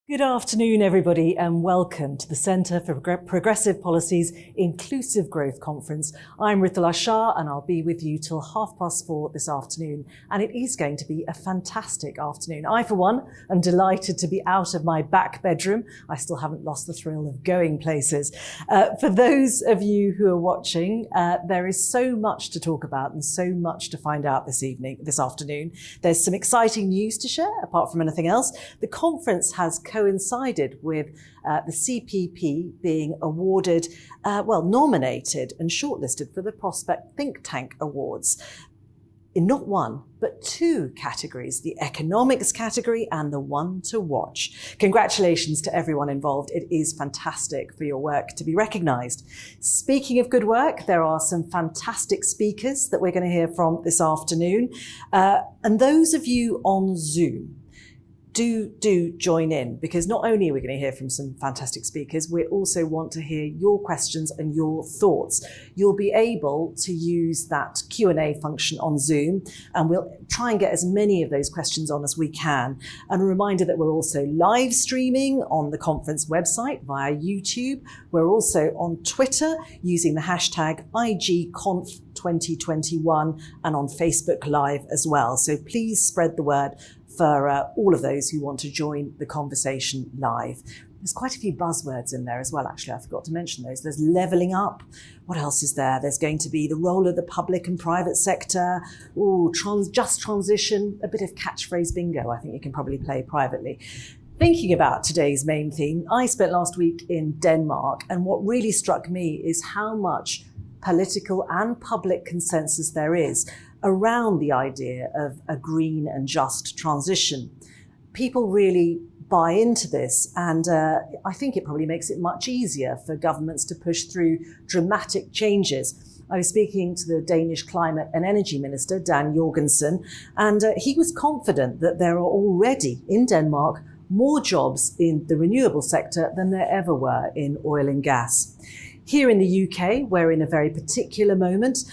Good afternoon, everybody, and welcome to the Centre for Progressive Policy's Inclusive Growth Conference. I'm Rithala Shah, and I'll be with you till 4:30 this afternoon. And it is going to be a fantastic afternoon. I, for one, am delighted to be out of my back bedroom. I still haven't lost the thrill of going places. For those of you who are watching, there is so much to talk about and so much to find out this afternoon. There's some exciting news to share, apart from anything else. The conference has coincided with the CPP being awarded, nominated and shortlisted for the Prospect Think Tank Awards in not one, but two categories, the economics category and the one to watch. Congratulations to everyone involved. It is fantastic for your work to be recognised. Speaking of good work, there are some fantastic speakers that we're going to hear from this afternoon. And those of you on Zoom, do join in, because not only are we going to hear from some fantastic speakers, we also want to hear your questions and your thoughts. You'll be able to use that Q&A function on Zoom, and we'll try and get as many of those questions on as we can. And a reminder that we're also live streaming on the conference website via YouTube. We're also on Twitter using the hashtag IGConf2021 and on Facebook Live as well. So please spread the word for all of those who want to join the conversation live. There's quite a few buzzwords in there as well, actually. I forgot to mention those. There's levelling up. What else is there? There's going to be the role of the public and private sector. Just transition, a bit of catchphrase bingo I think you can probably play privately. Thinking about today's main theme, I spent last week in Denmark, and what really struck me is how much political and public consensus there is around the idea of a green and just transition. People really buy into this, and I think it probably makes it much easier for governments to push through dramatic changes. I was speaking to the Danish Climate and Energy Minister, Dan Jorgensen, and he was confident that there are already in Denmark more jobs in the renewable sector than there ever were in oil and gas. Here in the UK, we're in a very particular moment.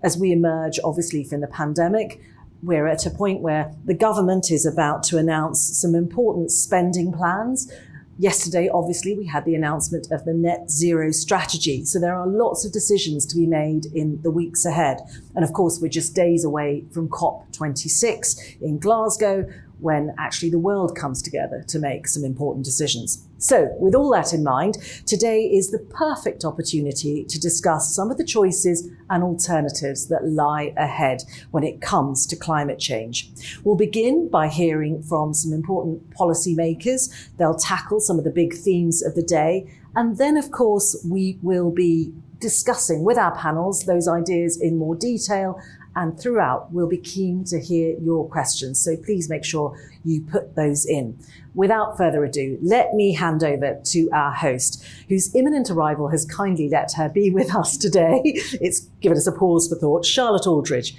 As we emerge, obviously, from the pandemic, we're at a point where the government is about to announce some important spending plans. Yesterday, obviously, we had the announcement of the net zero strategy. So there are lots of decisions to be made in the weeks ahead. And of course, we're just days away from COP26 in Glasgow, when actually the world comes together to make some important decisions. So with all that in mind, today is the perfect opportunity to discuss some of the choices and alternatives that lie ahead when it comes to climate change. We'll begin by hearing from some important policymakers. They'll tackle some of the big themes of the day. And then, of course, we will be discussing with our panels those ideas in more detail. And throughout, we'll be keen to hear your questions. So please make sure you put those in. Without further ado, let me hand over to our host, whose imminent arrival has kindly let her be with us today. It's given us a pause for thought. Charlotte Aldridge.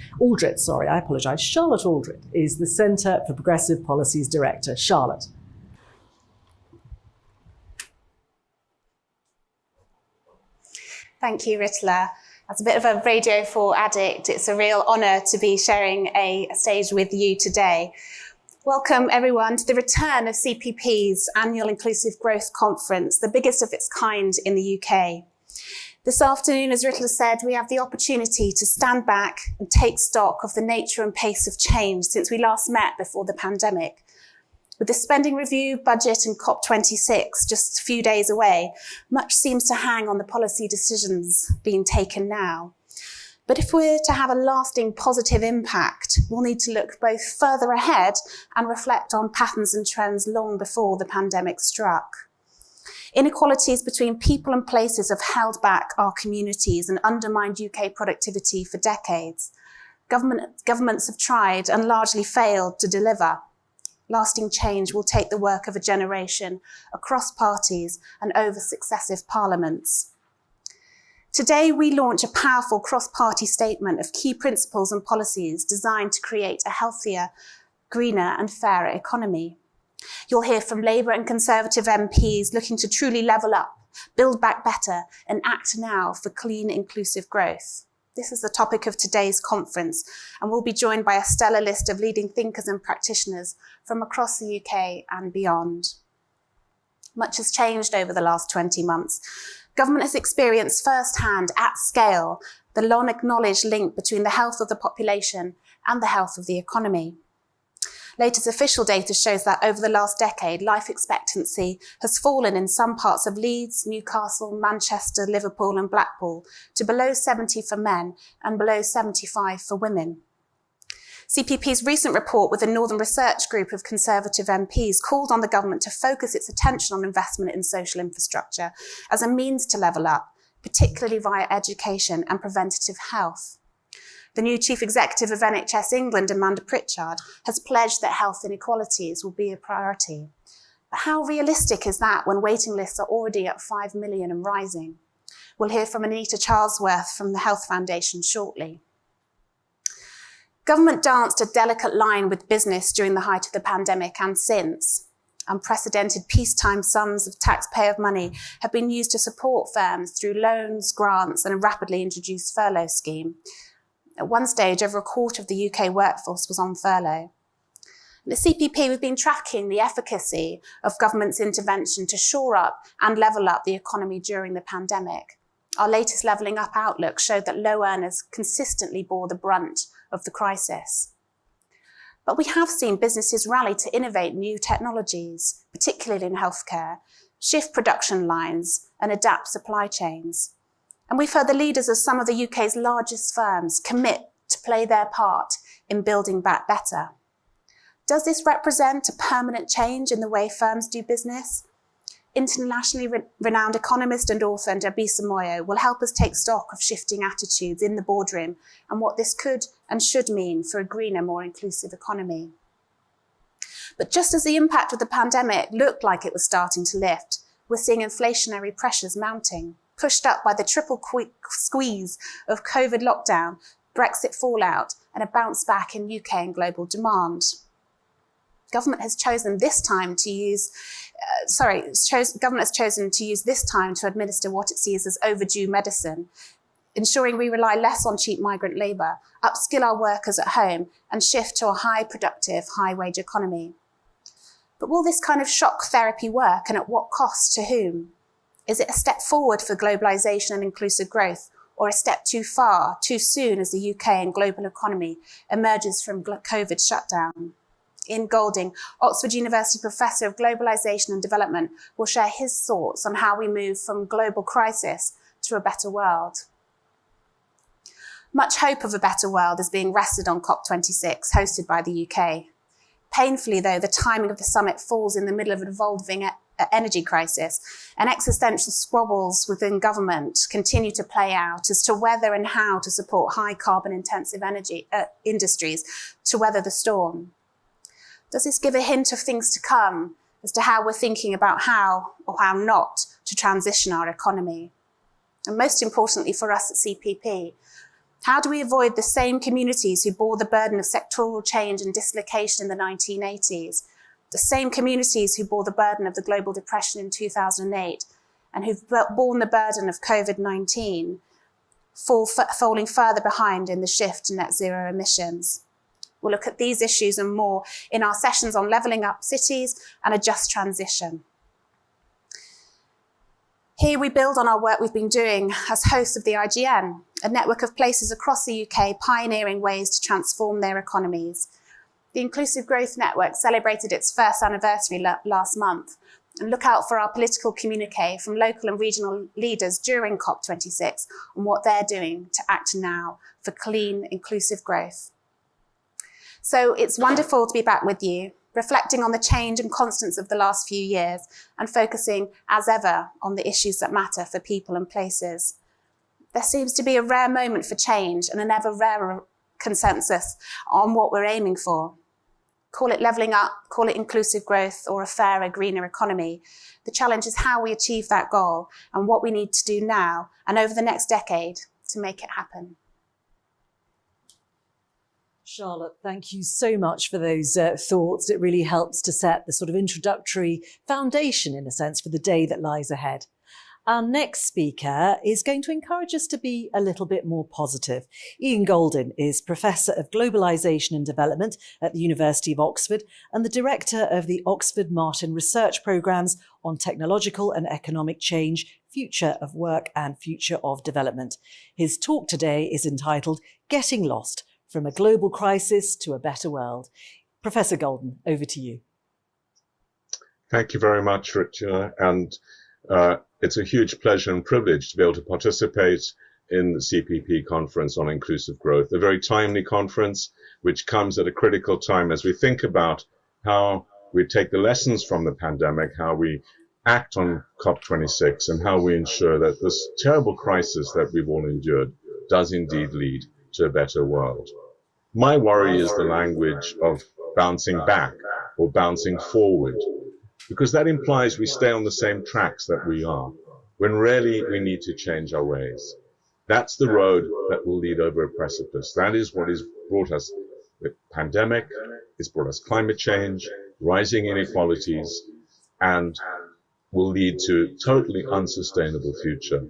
Charlotte Aldridge is the Centre for Progressive Policy's Director. Charlotte. Thank you, Rithala. As a bit of a Radio 4 addict, it's a real honour to be sharing a stage with you today. Welcome, everyone, to the return of CPP's annual Inclusive Growth Conference, the biggest of its kind in the UK. This afternoon, as Rithala said, we have the opportunity to stand back and take stock of the nature and pace of change since we last met before the pandemic. With the spending review, budget and COP26 just a few days away, much seems to hang on the policy decisions being taken now. But if we're to have a lasting positive impact, we'll need to look both further ahead and reflect on patterns and trends long before the pandemic struck. Inequalities between people and places have held back our communities and undermined UK productivity for decades. Governments have tried and largely failed to deliver. Lasting change will take the work of a generation across parties and over successive parliaments. Today, we launch a powerful cross-party statement of key principles and policies designed to create a healthier, greener and fairer economy. You'll hear from Labour and Conservative MPs looking to truly level up, build back better and act now for clean, inclusive growth. This is the topic of today's conference, and we'll be joined by a stellar list of leading thinkers and practitioners from across the UK and beyond. Much has changed over the last 20 months. Government has experienced firsthand, at scale, the long-acknowledged link between the health of the population and the health of the economy. Latest official data shows that over the last decade, life expectancy has fallen in some parts of Leeds, Newcastle, Manchester, Liverpool and Blackpool to below 70 for men and below 75 for women. CPP's recent report with the Northern Research Group of Conservative MPs called on the government to focus its attention on investment in social infrastructure as a means to level up, particularly via education and preventative health. The new Chief Executive of NHS England, Amanda Pritchard, has pledged that health inequalities will be a priority. But how realistic is that when waiting lists are already at 5 million and rising? We'll hear from Anita Charlesworth from the Health Foundation shortly. Government danced a delicate line with business during the height of the pandemic and since. Unprecedented peacetime sums of taxpayer money have been used to support firms through loans, grants and a rapidly introduced furlough scheme. At one stage, over a quarter of the UK workforce was on furlough. The CPP, we've been tracking the efficacy of government's intervention to shore up and level up the economy during the pandemic. Our latest Levelling Up outlook showed that low earners consistently bore the brunt of the crisis. But we have seen businesses rally to innovate new technologies, particularly in healthcare, shift production lines and adapt supply chains. And we've heard the leaders of some of the UK's largest firms commit to play their part in building back better. Does this represent a permanent change in the way firms do business? Internationally renowned economist and author Debisa Moyo will help us take stock of shifting attitudes in the boardroom and what this could and should mean for a greener, more inclusive economy. But just as the impact of the pandemic looked like it was starting to lift, we're seeing inflationary pressures mounting, pushed up by the triple squeeze of COVID lockdown, Brexit fallout, and a bounce back in UK and global demand. Government has chosen this time to use this time to administer what it sees as overdue medicine, ensuring we rely less on cheap migrant labour, upskill our workers at home, and shift to a high productive, high wage economy. But will this kind of shock therapy work, and at what cost to whom? Is it a step forward for globalisation and inclusive growth, or a step too far, too soon as the UK and global economy emerges from COVID shutdown? Ian Golding, Oxford University Professor of Globalisation and Development, will share his thoughts on how we move from global crisis to a better world. Much hope of a better world is being rested on COP26, hosted by the UK. Painfully, though, the timing of the summit falls in the middle of an evolving energy crisis, and existential squabbles within government continue to play out as to whether and how to support high carbon-intensive energy industries to weather the storm. Does this give a hint of things to come as to how we're thinking about how or how not to transition our economy? And most importantly for us at CPP, how do we avoid the same communities who bore the burden of sectoral change and dislocation in the 1980s, the same communities who bore the burden of the global depression in 2008 and who've borne the burden of COVID-19, falling further behind in the shift to net zero emissions? We'll look at these issues and more in our sessions on levelling up cities and a just transition. Here we build on our work we've been doing as hosts of the IGN, a network of places across the UK pioneering ways to transform their economies. The Inclusive Growth Network celebrated its first anniversary last month, and look out for our political communiqué from local and regional leaders during COP26 on what they're doing to act now for clean, inclusive growth. So it's wonderful to be back with you, reflecting on the change and constants of the last few years and focusing, as ever, on the issues that matter for people and places. There seems to be a rare moment for change and an ever rarer consensus on what we're aiming for. Call it levelling up, call it inclusive growth, or a fairer, greener economy. The challenge is how we achieve that goal and what we need to do now and over the next decade to make it happen. Charlotte, thank you so much for those thoughts. It really helps to set the sort of introductory foundation, in a sense, for the day that lies ahead. Our next speaker is going to encourage us to be a little bit more positive. Ian Goldin is Professor of Globalisation and Development at the University of Oxford and the Director of the Oxford Martin Research Programmes on Technological and Economic Change, Future of Work and Future of Development. His talk today is entitled Getting Lost, From a Global Crisis to a Better World. Professor Goldin, over to you. Thank you very much, Richard. And it's a huge pleasure and privilege to be able to participate in the CPP conference on inclusive growth, a very timely conference which comes at a critical time as we think about how we take the lessons from the pandemic, how we act on COP26, and how we ensure that this terrible crisis that we've all endured does indeed lead to a better world. My worry is the language of bouncing back or bouncing forward, because that implies we stay on the same tracks that we are, when really we need to change our ways. That's the road that will lead over a precipice. That is what has brought us the pandemic, it's brought us climate change, rising inequalities, and will lead to a totally unsustainable future.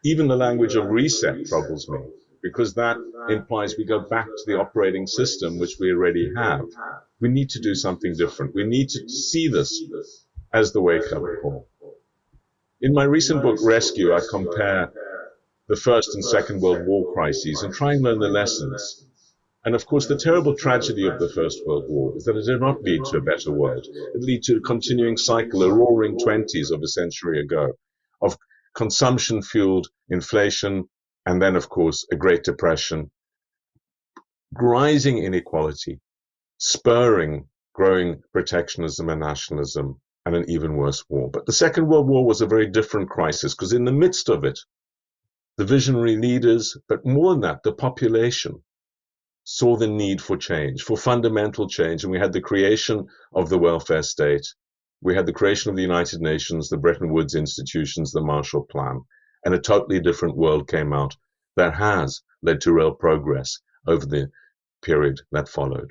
Even the language of reset troubles me, because that implies we go back to the operating system which we already have. We need to do something different. We need to see this as the wake-up call. In my recent book, Rescue, I compare the First and Second World War crises and try and learn the lessons. And of course, the terrible tragedy of the First World War is that it did not lead to a better world. It led to a continuing cycle, a roaring 20s of a century ago, of consumption-fueled inflation, and then, of course, a Great Depression, rising inequality, spurring growing protectionism and nationalism, and an even worse war. But the Second World War was a very different crisis, because in the midst of it, the visionary leaders, but more than that, the population, saw the need for change, for fundamental change, and we had the creation of the welfare state. We had the creation of the United Nations, the Bretton Woods institutions, the Marshall Plan, and a totally different world came out that has led to real progress over the period that followed.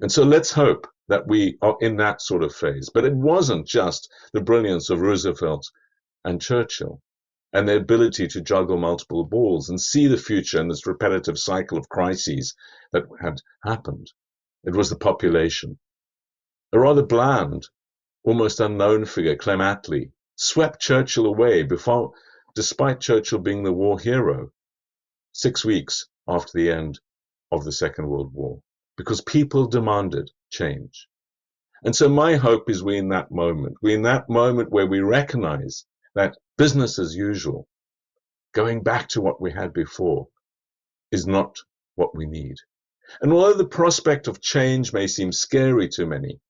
And so let's hope that we are in that sort of phase. But it wasn't just the brilliance of Roosevelt and Churchill and their ability to juggle multiple balls and see the future in this repetitive cycle of crises that had happened. It was the population. A rather bland, almost unknown figure, Clem Attlee, swept Churchill away despite Churchill being the war hero, 6 weeks after the end of the Second World War, because people demanded change. And so my hope is we're in that moment where we recognize that business as usual, going back to what we had before, is not what we need. And although the prospect of change may seem scary to many,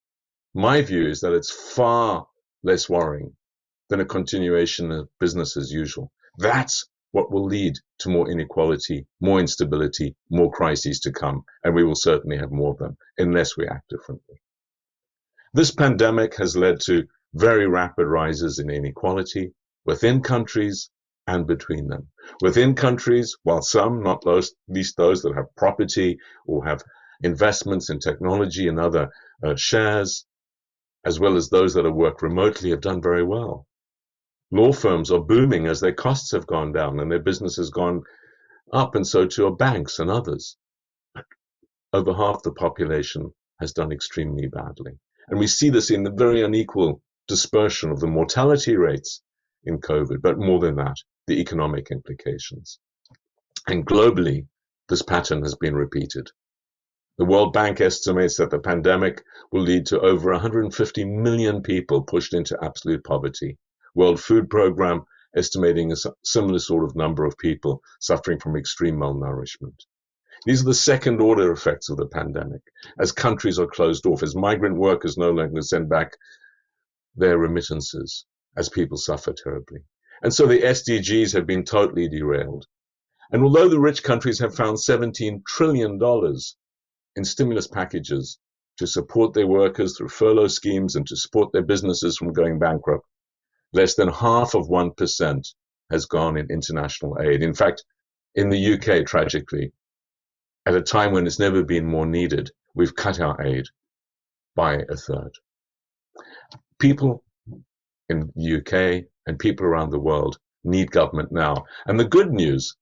my view is that it's far less worrying than a continuation of business as usual. That's what will lead to more inequality, more instability, more crises to come, and we will certainly have more of them unless we act differently. This pandemic has led to very rapid rises in inequality within countries and between them. Within countries, while some, not least those that have property or have investments in technology and other shares, as well as those that have worked remotely, have done very well. Law firms are booming as their costs have gone down and their business has gone up, and so too are banks and others. But over half the population has done extremely badly. And we see this in the very unequal dispersion of the mortality rates in COVID, but more than that, the economic implications. And globally, this pattern has been repeated. The World Bank estimates that the pandemic will lead to over 150 million people pushed into absolute poverty. World Food Programme estimating a similar sort of number of people suffering from extreme malnourishment. These are the second order effects of the pandemic, as countries are closed off, as migrant workers no longer send back their remittances, as people suffer terribly. And so the SDGs have been totally derailed. And although the rich countries have found $17 trillion in stimulus packages to support their workers through furlough schemes and to support their businesses from going bankrupt, less than half of 1% has gone in international aid. In fact, in the UK, tragically, at a time when it's never been more needed, we've cut our aid by a third. People in the UK and people around the world need government now. And the good news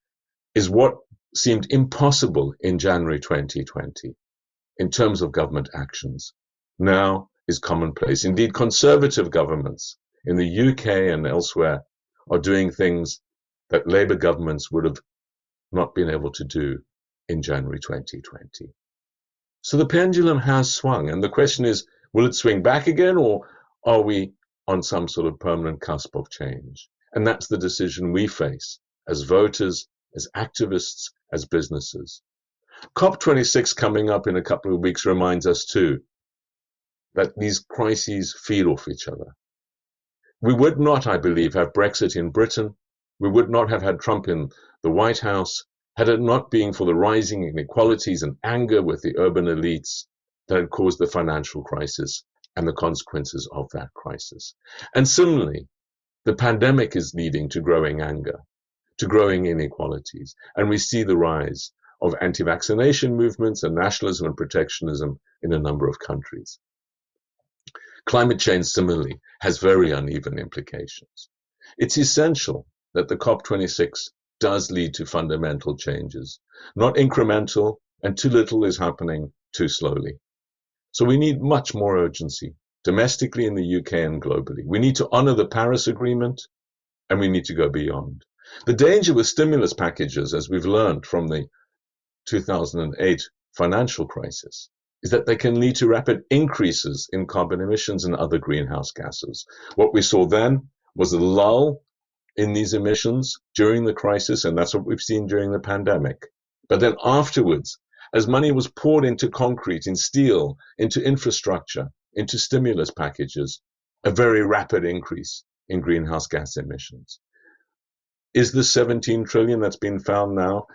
is what seemed impossible in January 2020 in terms of government actions now is commonplace. Indeed, conservative governments in the UK and elsewhere are doing things that Labour governments would have not been able to do in January 2020. So the pendulum has swung, and the question is, will it swing back again, or are we on some sort of permanent cusp of change? And that's the decision we face as voters, as activists, as businesses. COP26 coming up in a couple of weeks reminds us too that these crises feed off each other. We would not, I believe, have Brexit in Britain. We would not have had Trump in the White House had it not been for the rising inequalities and anger with the urban elites that had caused the financial crisis and the consequences of that crisis. And similarly, the pandemic is leading to growing anger, to growing inequalities, and we see the rise of anti-vaccination movements and nationalism and protectionism in a number of countries. Climate change, similarly, has very uneven implications. It's essential that the COP26 does lead to fundamental changes, not incremental, and too little is happening too slowly. So we need much more urgency, domestically in the UK and globally. We need to honor the Paris Agreement, and we need to go beyond. The danger with stimulus packages, as we've learned from the 2008 financial crisis, is that they can lead to rapid increases in carbon emissions and other greenhouse gases. What we saw then was a lull in these emissions during the crisis, and that's what we've seen during the pandemic. But then afterwards, as money was poured into concrete, in steel, into infrastructure, into stimulus packages, a very rapid increase in greenhouse gas emissions. Is the 17 trillion that's been found now,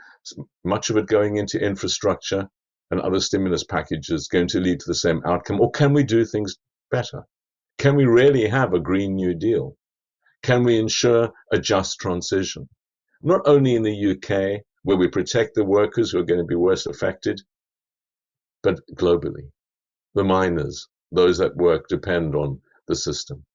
much of it going into infrastructure and other stimulus packages, going to lead to the same outcome? Or can we do things better? Can we really have a Green New Deal? Can we ensure a just transition? Not only in the UK, where we protect the workers who are going to be worst affected, but globally. The miners, those that work, depend on the system.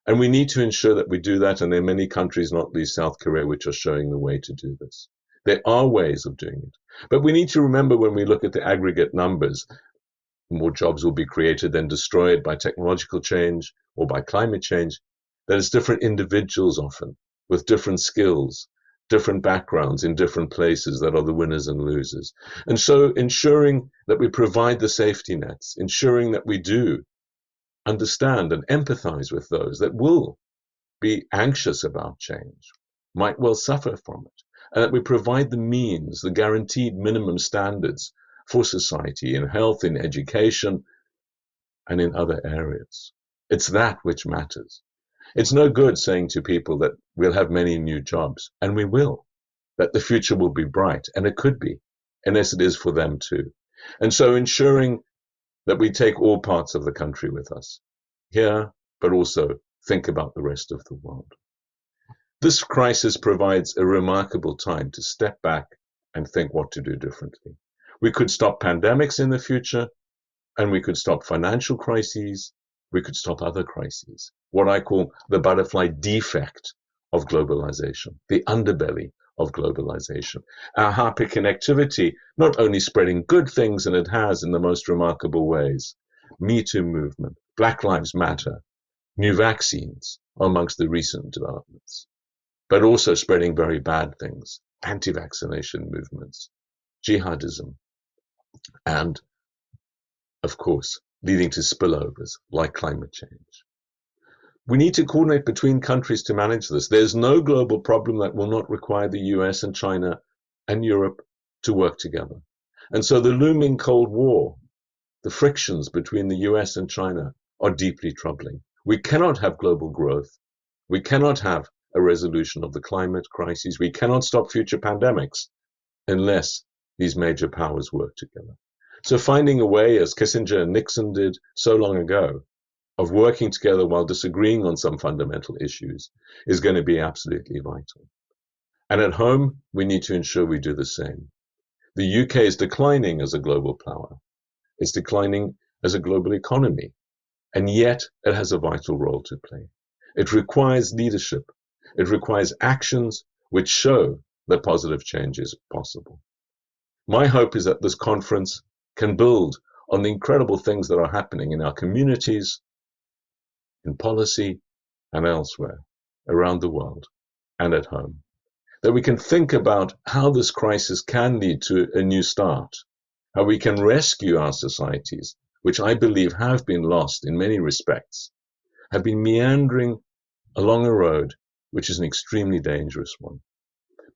And we need to ensure that we do that, and there are many countries, not least South Korea, which are showing the way to do this. There are ways of doing it. But we need to remember, when we look at the aggregate numbers, more jobs will be created than destroyed by technological change or by climate change, that it's different individuals often with different skills, different backgrounds in different places that are the winners and losers. And so ensuring that we provide the safety nets, ensuring that we do understand and empathize with those that will be anxious about change, might well suffer from it, and that we provide the means, the guaranteed minimum standards for society in health, in education, and in other areas. It's that which matters. It's no good saying to people that we'll have many new jobs, and we will, that the future will be bright, and it could be, unless it is for them too. And so ensuring that we take all parts of the country with us here, but also think about the rest of the world. This crisis provides a remarkable time to step back and think what to do differently. We could stop pandemics in the future, and we could stop financial crises. We could stop other crises, what I call the butterfly defect of globalization, the underbelly of globalization. Our hyperconnectivity not only spreading good things, and it has in the most remarkable ways, Me Too movement, Black Lives Matter, new vaccines amongst the recent developments, but also spreading very bad things, anti-vaccination movements, jihadism, and, of course, leading to spillovers like climate change. We need to coordinate between countries to manage this. There's no global problem that will not require the US and China and Europe to work together. And so the looming Cold War, the frictions between the US and China are deeply troubling. We cannot have global growth. We cannot have a resolution of the climate crises. We cannot stop future pandemics unless these major powers work together. So finding a way, as Kissinger and Nixon did so long ago, of working together while disagreeing on some fundamental issues is going to be absolutely vital. And at home, we need to ensure we do the same. The UK is declining as a global power. It's declining as a global economy. And yet it has a vital role to play. It requires leadership. It requires actions which show that positive change is possible. My hope is that this conference can build on the incredible things that are happening in our communities, in policy, and elsewhere around the world and at home. That we can think about how this crisis can lead to a new start, how we can rescue our societies, which I believe have been lost in many respects, have been meandering along a road which is an extremely dangerous one.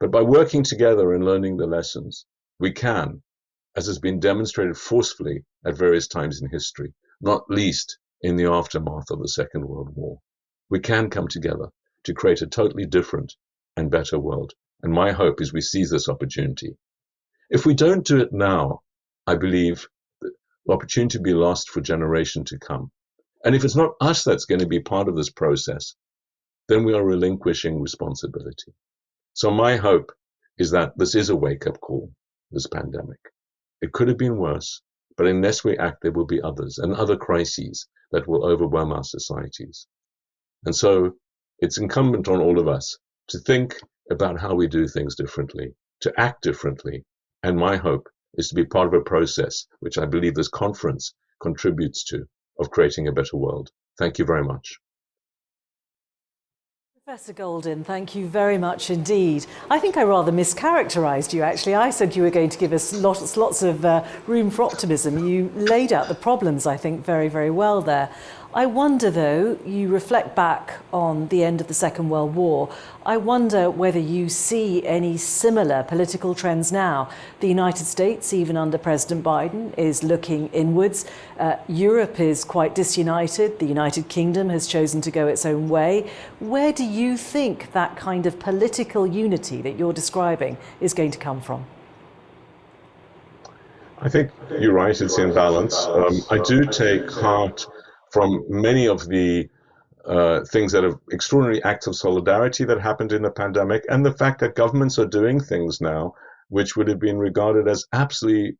But by working together and learning the lessons, we can, as has been demonstrated forcefully at various times in history, not least in the aftermath of the Second World War, we can come together to create a totally different and better world. And my hope is we seize this opportunity. If we don't do it now, I believe the opportunity will be lost for generations to come. And if it's not us that's going to be part of this process, then we are relinquishing responsibility. So my hope is that this is a wake-up call, this pandemic. It could have been worse, but unless we act, there will be others and other crises that will overwhelm our societies. And so it's incumbent on all of us to think about how we do things differently, to act differently. And my hope is to be part of a process which I believe this conference contributes to, of creating a better world. Thank you very much. Professor Golden, thank you very much indeed. I think I rather mischaracterised you, actually. I said you were going to give us lots of room for optimism. You laid out the problems, I think, very, very well there. I wonder, though, you reflect back on the end of the Second World War. I wonder whether you see any similar political trends now. The United States, even under President Biden, is looking inwards. Europe is quite disunited. The United Kingdom has chosen to go its own way. Where do you think that kind of political unity that you're describing is going to come from? I think you're right, it's in balance. I do take heart from many of the things that are extraordinary acts of solidarity that happened in the pandemic, and the fact that governments are doing things now which would have been regarded as absolutely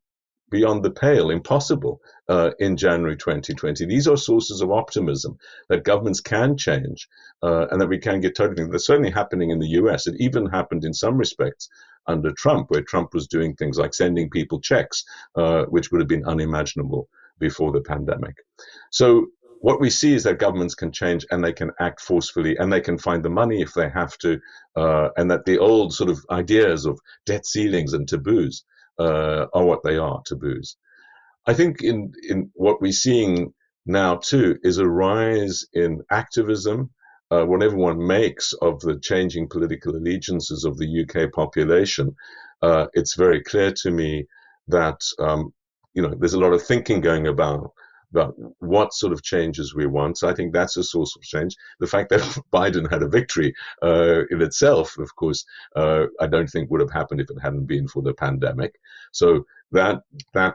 beyond the pale, impossible in January 2020. These are sources of optimism that governments can change and that we can get totally. They're certainly happening in the US. It even happened in some respects under Trump, where Trump was doing things like sending people checks, which would have been unimaginable before the pandemic. So what we see is that governments can change and they can act forcefully and they can find the money if they have to, and that the old sort of ideas of debt ceilings and taboos are what they are, taboos. I think in what we're seeing now too is a rise in activism. What everyone makes of the changing political allegiances of the UK population, it's very clear to me that there's a lot of thinking going about what sort of changes we want. So I think that's a source of change. The fact that Biden had a victory in itself, of course, I don't think would have happened if it hadn't been for the pandemic. So that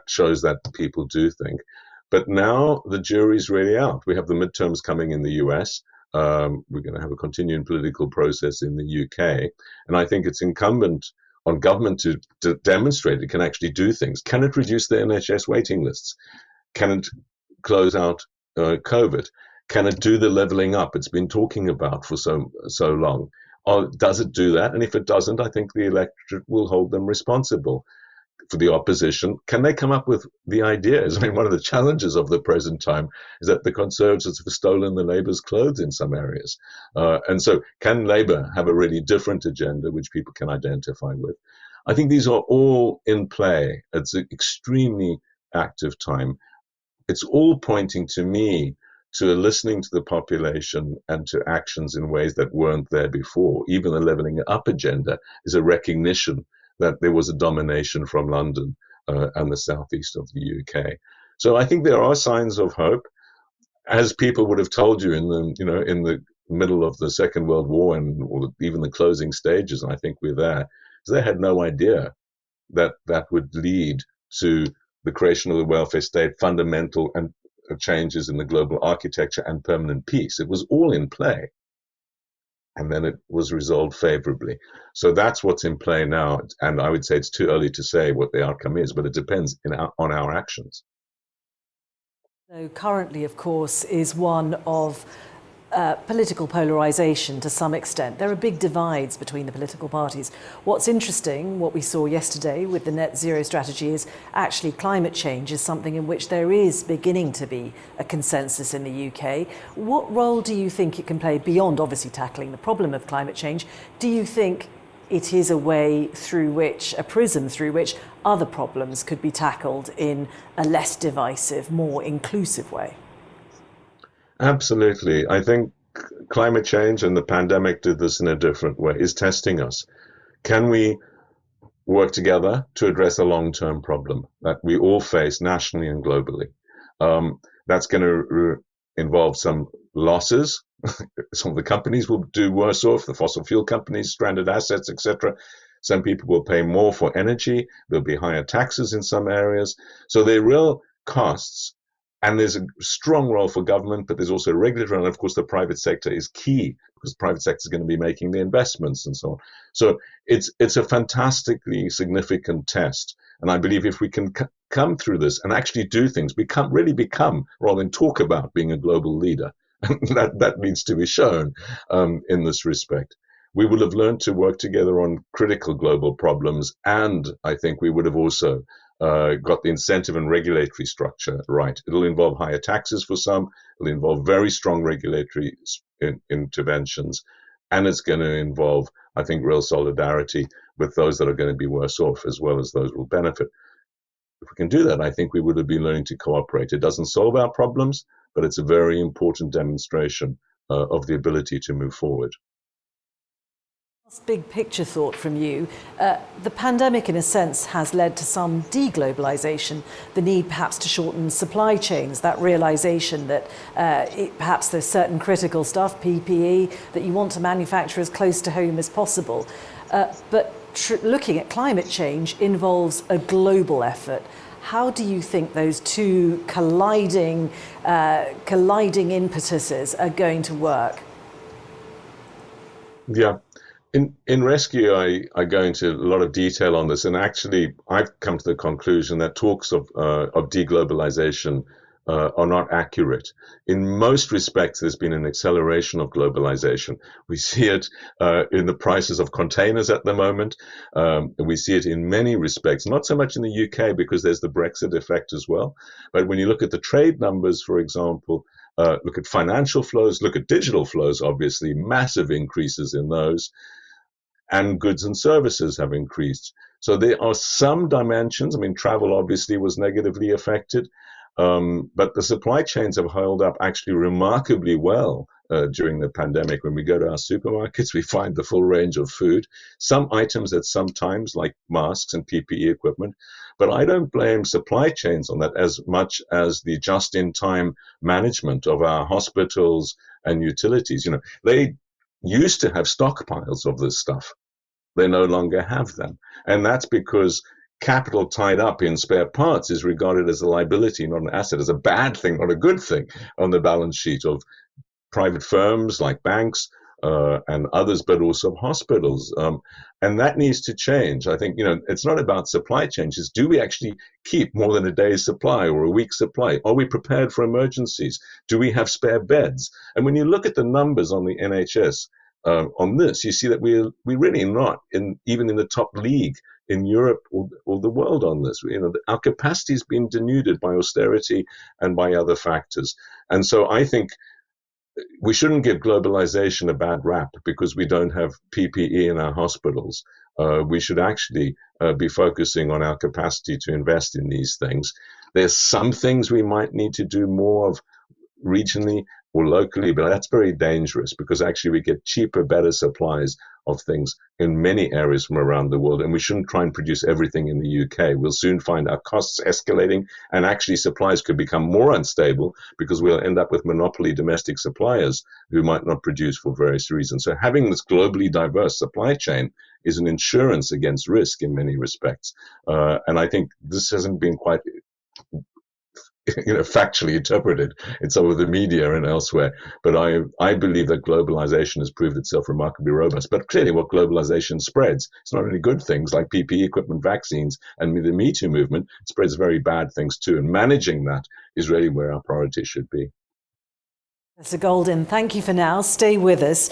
shows that people do think. But now the jury's really out. We have the midterms coming in the US. We're going to have a continuing political process in the UK. And I think it's incumbent on government to demonstrate it can actually do things. Can it reduce the NHS waiting lists? Can it close out COVID? Can it do the levelling up it's been talking about for so long? Or does it do that? And if it doesn't, I think the electorate will hold them responsible. For the opposition, can they come up with the ideas? I mean, one of the challenges of the present time is that the Conservatives have stolen the Labour's clothes in some areas. And so can Labour have a really different agenda which people can identify with? I think these are all in play. It's an extremely active time. It's all pointing to me to a listening to the population and to actions in ways that weren't there before. Even the levelling up agenda is a recognition that there was a domination from London and the southeast of the UK. So I think there are signs of hope, as people would have told you in the middle of the Second World War or even the closing stages. And I think we're there, because they had no idea that that would lead to the creation of the welfare state, fundamental and changes in the global architecture and permanent peace. It was all in play. And then it was resolved favorably. So that's what's in play now. And I would say it's too early to say what the outcome is, but it depends on our actions. So currently, of course, is one of political polarisation to some extent. There are big divides between the political parties. What's interesting, what we saw yesterday with the net zero strategy, is actually climate change is something in which there is beginning to be a consensus in the UK. What role do you think it can play beyond obviously tackling the problem of climate change? Do you think it is a way through which, a prism through which other problems could be tackled in a less divisive, more inclusive way? Absolutely. I think climate change and the pandemic did this in a different way, is testing us. Can we work together to address a long-term problem that we all face nationally and globally? That's going to involve some losses. Some of the companies will do worse off, the fossil fuel companies, stranded assets, etc. Some people will pay more for energy. There'll be higher taxes in some areas. So there are real costs. And there's a strong role for government, but there's also a regulatory, and of course the private sector is key because the private sector is going to be making the investments and so on. So it's a fantastically significant test. And I believe if we can come through this and actually do things, really become, rather than talk about being a global leader, that needs to be shown in this respect. We will have learned to work together on critical global problems, and I think we would have also got the incentive and regulatory structure right. It'll involve higher taxes for some, it'll involve very strong regulatory interventions, and it's going to involve, I think, real solidarity with those that are going to be worse off as well as those who will benefit. If we can do that, I think we would have been learning to cooperate. It doesn't solve our problems, but it's a very important demonstration of the ability to move forward. Big picture thought from you. The pandemic, in a sense, has led to some deglobalisation, the need perhaps to shorten supply chains, that realisation that perhaps there's certain critical stuff, PPE, that you want to manufacture as close to home as possible. But looking at climate change involves a global effort. How do you think those two colliding impetuses are going to work? Yeah. In Rescue, I go into a lot of detail on this, and actually I've come to the conclusion that talks of deglobalization are not accurate. In most respects, there's been an acceleration of globalization. We see it in the prices of containers at the moment. We see it in many respects, not so much in the UK because there's the Brexit effect as well. But when you look at the trade numbers, for example, look at financial flows, look at digital flows, obviously, massive increases in those. And goods and services have increased. So there are some dimensions. I mean, travel obviously was negatively affected, but the supply chains have held up actually remarkably well during the pandemic. When we go to our supermarkets, we find the full range of food, some items at some times like masks and PPE equipment. But I don't blame supply chains on that as much as the just-in-time management of our hospitals and utilities. You know, they used to have stockpiles of this stuff. They no longer have them. And that's because capital tied up in spare parts is regarded as a liability, not an asset, as a bad thing, not a good thing on the balance sheet of private firms like banks and others, but also hospitals. And that needs to change. I think, it's not about supply chains. It's do we actually keep more than a day's supply or a week's supply? Are we prepared for emergencies? Do we have spare beds? And when you look at the numbers on the NHS, on this, you see that we're really not even in the top league in Europe or the world on this. Our capacity has been denuded by austerity and by other factors. And so I think we shouldn't give globalization a bad rap because we don't have PPE in our hospitals. We should actually be focusing on our capacity to invest in these things. There's some things we might need to do more of regionally or locally, but that's very dangerous because actually we get cheaper, better supplies of things in many areas from around the world, and we shouldn't try and produce everything in the UK. We'll soon find our costs escalating, and actually supplies could become more unstable because we'll end up with monopoly domestic suppliers who might not produce for various reasons. So having this globally diverse supply chain is an insurance against risk in many respects. And I think this hasn't been quite factually interpreted in some of the media and elsewhere. But I believe that globalization has proved itself remarkably robust. But clearly what globalization spreads, it's not only good things like PPE equipment, vaccines, and the Me Too movement, it spreads very bad things too. And managing that is really where our priority should be. Professor Golden, thank you for now. Stay with us.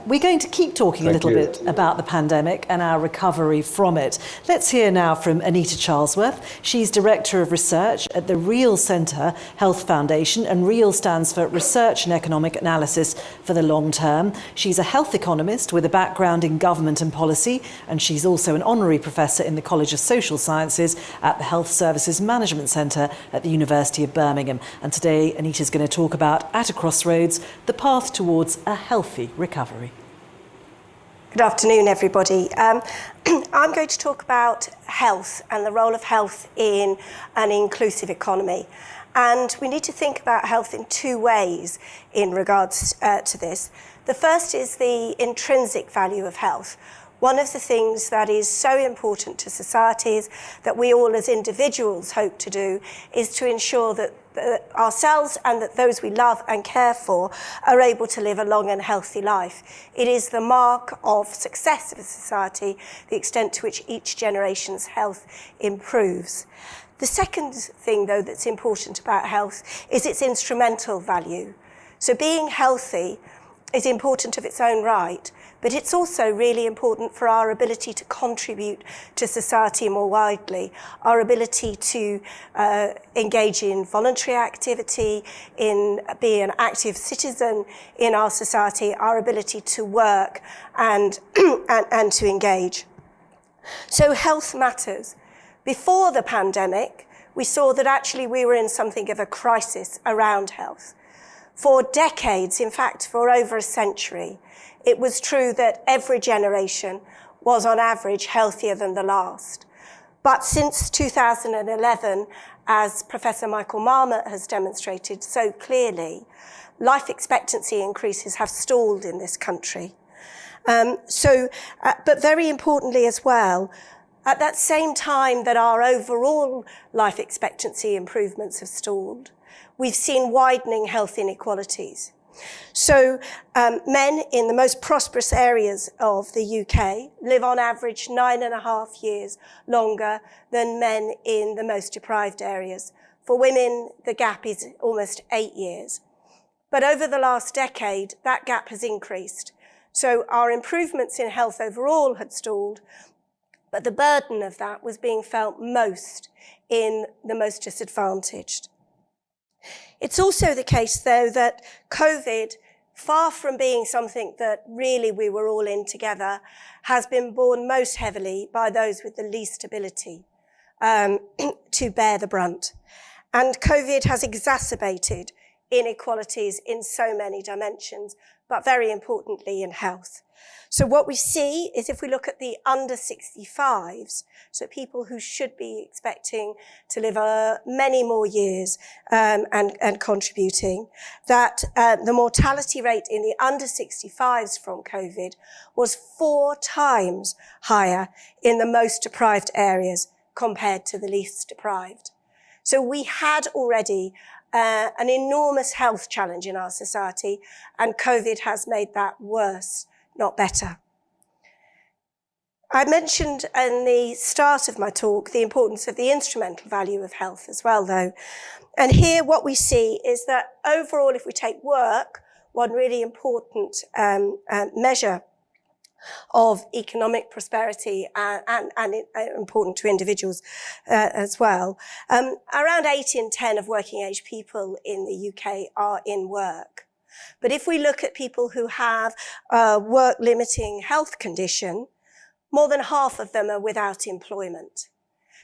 We're going to keep talking a little bit about the pandemic and our recovery from it. Let's hear now from Anita Charlesworth. She's Director of Research at the Real Centre Health Foundation, and Real stands for Research and Economic Analysis for the Long Term. She's a health economist with a background in government and policy, and she's also an honorary professor in the College of Social Sciences at the Health Services Management Centre at the University of Birmingham. And today, Anita's going to talk about At a Crossroads, the path towards a healthy recovery. Good afternoon, everybody. I'm going to talk about health and the role of health in an inclusive economy. And we need to think about health in two ways in regards to this. The first is the intrinsic value of health. One of the things that is so important to societies that we all as individuals hope to do is to ensure that ourselves and that those we love and care for are able to live a long and healthy life. It is the mark of success of a society, the extent to which each generation's health improves. The second thing, though, that's important about health is its instrumental value. So being healthy is important of its own right, but it's also really important for our ability to contribute to society more widely, our ability to engage in voluntary activity, in be an active citizen in our society, our ability to work and to engage. So health matters. Before the pandemic, we saw that actually we were in something of a crisis around health. For decades, in fact, for over a century, it was true that every generation was on average healthier than the last. But since 2011, as Professor Michael Marmot has demonstrated so clearly, life expectancy increases have stalled in this country. But very importantly as well, at that same time that our overall life expectancy improvements have stalled, we've seen widening health inequalities. So men in the most prosperous areas of the UK live on average 9.5 years longer than men in the most deprived areas. For women, the gap is almost 8 years. But over the last decade, that gap has increased. So our improvements in health overall had stalled, but the burden of that was being felt most in the most disadvantaged. It's also the case, though, that COVID, far from being something that really we were all in together, has been borne most heavily by those with the least ability to bear the brunt. And COVID has exacerbated inequalities in so many dimensions, but very importantly in health. So what we see is if we look at the under 65s, so people who should be expecting to live many more years and contributing, that the mortality rate in the under 65s from COVID was 4 times higher in the most deprived areas compared to the least deprived. So we had already an enormous health challenge in our society, and COVID has made that worse, not better. I mentioned in the start of my talk the importance of the instrumental value of health as well, though. And here what we see is that overall, if we take work, one really important measure of economic prosperity and important to individuals as well. Around 8 in 10 of working age people in the UK are in work. But if we look at people who have a work-limiting health condition, more than half of them are without employment.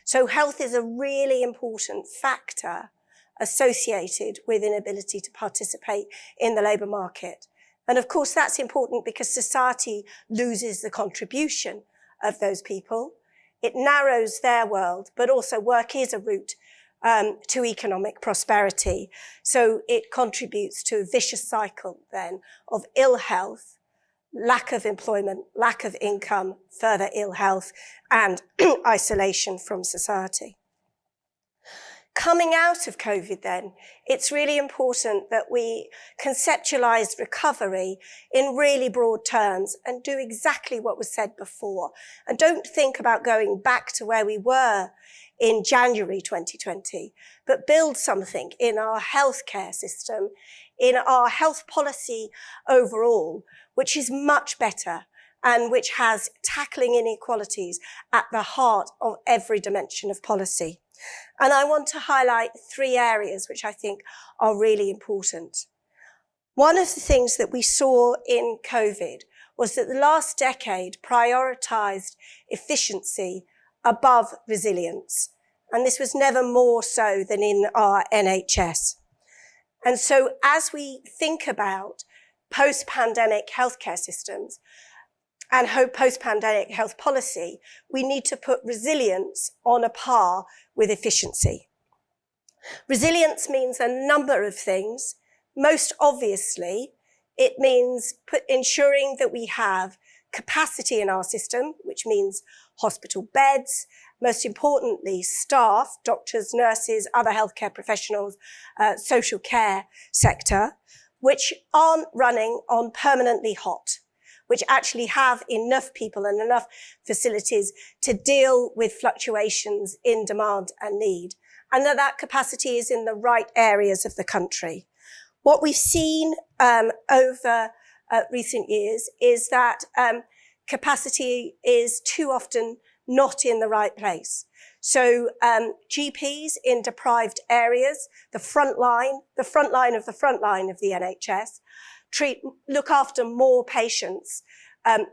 So health is a really important factor associated with inability to participate in the labour market. And of course, that's important because society loses the contribution of those people. It narrows their world, but also work is a route to economic prosperity. So it contributes to a vicious cycle then of ill health, lack of employment, lack of income, further ill health, and isolation from society. Coming out of COVID then, it's really important that we conceptualize recovery in really broad terms and do exactly what was said before. And don't think about going back to where we were in January 2020, but build something in our healthcare system in our health policy overall, which is much better and which has tackling inequalities at the heart of every dimension of policy. And I want to highlight 3 areas which I think are really important. One of the things that we saw in COVID was that the last decade prioritized efficiency above resilience. And this was never more so than in our NHS. And so as we think about post-pandemic healthcare systems and post-pandemic health policy, we need to put resilience on a par with efficiency. Resilience means a number of things. Most obviously, it means ensuring that we have capacity in our system, which means hospital beds, most importantly, staff, doctors, nurses, other healthcare professionals, social care sector, which aren't running on permanently hot, which actually have enough people and enough facilities to deal with fluctuations in demand and need, and that capacity is in the right areas of the country. What we've seen over recent years is that capacity is too often not in the right place. So GPs in deprived areas, the front line of the NHS, look after more patients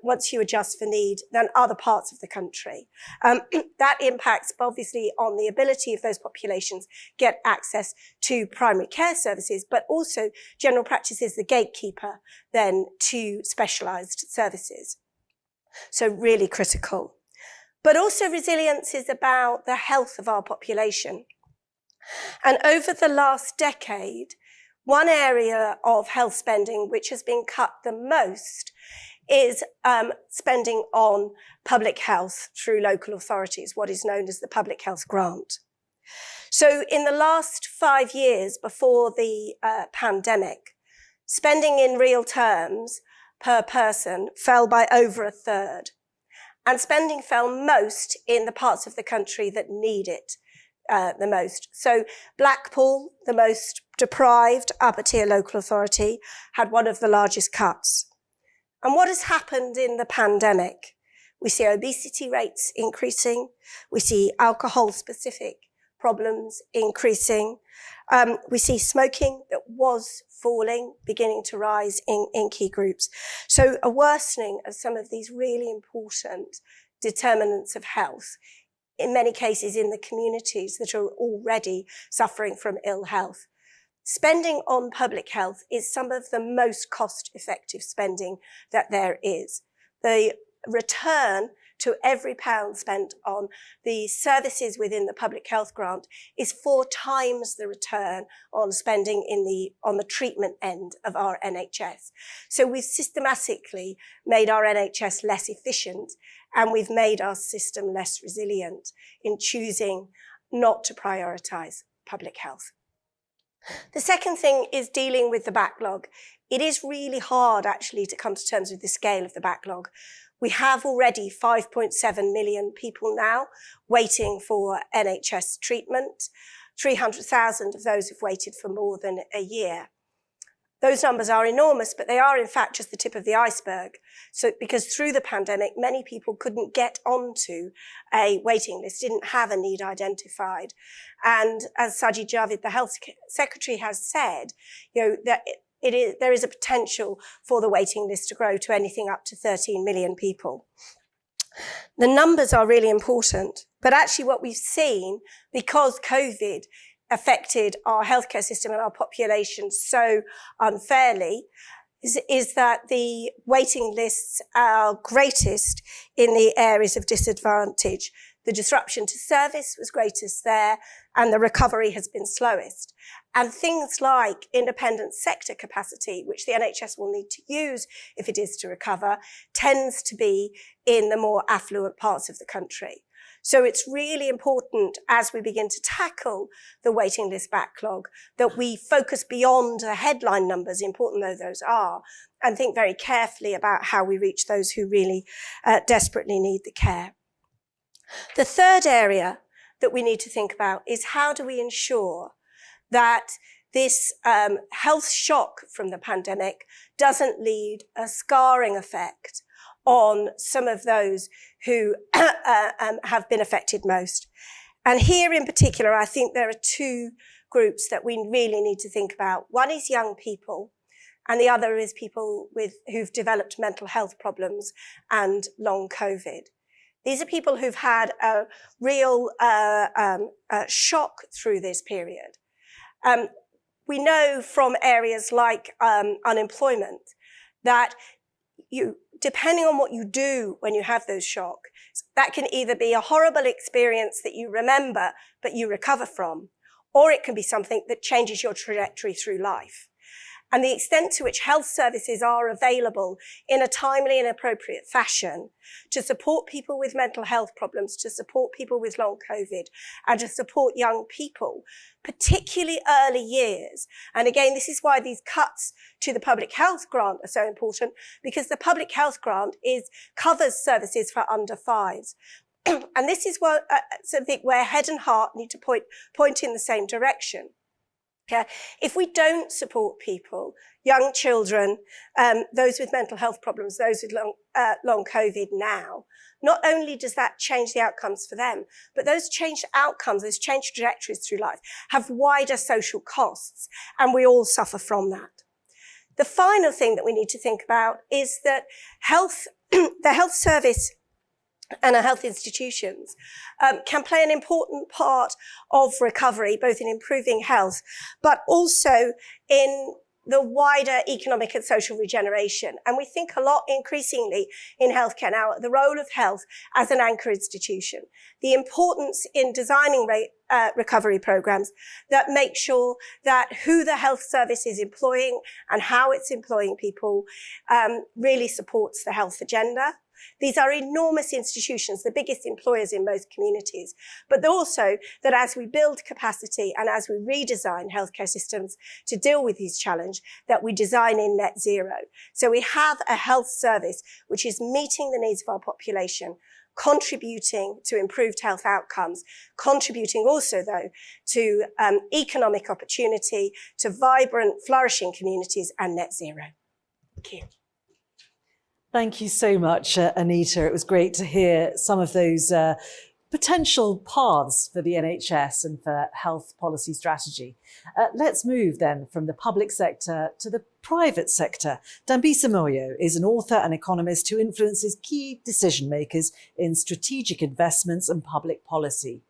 once you adjust for need than other parts of the country. That impacts obviously on the ability of those populations get access to primary care services, but also general practice is the gatekeeper then to specialised services. So really critical. But also resilience is about the health of our population. And over the last decade, one area of health spending which has been cut the most is spending on public health through local authorities, what is known as the public health grant. So in the last 5 years before the pandemic, spending in real terms per person fell by over 1/3. And spending fell most in the parts of the country that need it the most. So Blackpool, the most deprived upper tier local authority, had one of the largest cuts. And what has happened in the pandemic? We see obesity rates increasing. We see alcohol-specific problems increasing. We see smoking that was falling, beginning to rise in key groups. So a worsening of some of these really important determinants of health, in many cases in the communities that are already suffering from ill health. Spending on public health is some of the most cost-effective spending that there is. The return to every pound spent on the services within the public health grant is 4 times the return on spending on the treatment end of our NHS. So we've systematically made our NHS less efficient, and we've made our system less resilient in choosing not to prioritise public health. The second thing is dealing with the backlog. It is really hard actually to come to terms with the scale of the backlog. We have already 5.7 million people now waiting for NHS treatment. 300,000 of those have waited for more than a year. Those numbers are enormous, but they are in fact just the tip of the iceberg. So because through the pandemic, many people couldn't get onto a waiting list, didn't have a need identified. And as Sajid Javid, the Health Secretary, has said, that there is a potential for the waiting list to grow to anything up to 13 million people. The numbers are really important, but actually what we've seen, because COVID affected our healthcare system and our population so unfairly, is that the waiting lists are greatest in the areas of disadvantage. The disruption to service was greatest there, and the recovery has been slowest. And things like independent sector capacity, which the NHS will need to use if it is to recover, tends to be in the more affluent parts of the country. So it's really important as we begin to tackle the waiting list backlog that we focus beyond the headline numbers, important though those are, and think very carefully about how we reach those who really desperately need the care. The third area that we need to think about is how do we ensure that this health shock from the pandemic doesn't lead a scarring effect on some of those who have been affected most. And here in particular, I think there are two groups that we really need to think about. One is young people, and the other is people who've developed mental health problems and long COVID. These are people who've had a real shock through this period. We know from areas like unemployment that depending on what you do when you have those shocks, that can either be a horrible experience that you remember but you recover from, or it can be something that changes your trajectory through life. And the extent to which health services are available in a timely and appropriate fashion to support people with mental health problems, to support people with long COVID, and to support young people, particularly early years. And again, this is why these cuts to the public health grant are so important, because the public health grant covers services for under fives. And this is something where head and heart need to point in the same direction. Okay. If we don't support people, young children, those with mental health problems, those with long COVID now, not only does that change the outcomes for them, but those changed outcomes, those changed trajectories through life have wider social costs, and we all suffer from that. The final thing that we need to think about is that the health service and our health institutions can play an important part of recovery, both in improving health, but also in the wider economic and social regeneration. And we think a lot increasingly in healthcare now, the role of health as an anchor institution, the importance in designing recovery programs that make sure that who the health service is employing and how it's employing people really supports the health agenda. These are enormous institutions, the biggest employers in most communities, but also that as we build capacity and as we redesign healthcare systems to deal with these challenges, that we design in net zero. So we have a health service which is meeting the needs of our population, contributing to improved health outcomes, contributing also, though, to economic opportunity, to vibrant, flourishing communities and net zero. Thank you. Thank you so much, Anita. It was great to hear some of those potential paths for the NHS and for health policy strategy. Let's move then from the public sector to the private sector. Dambisa Moyo is an author and economist who influences key decision makers in strategic investments and public policy.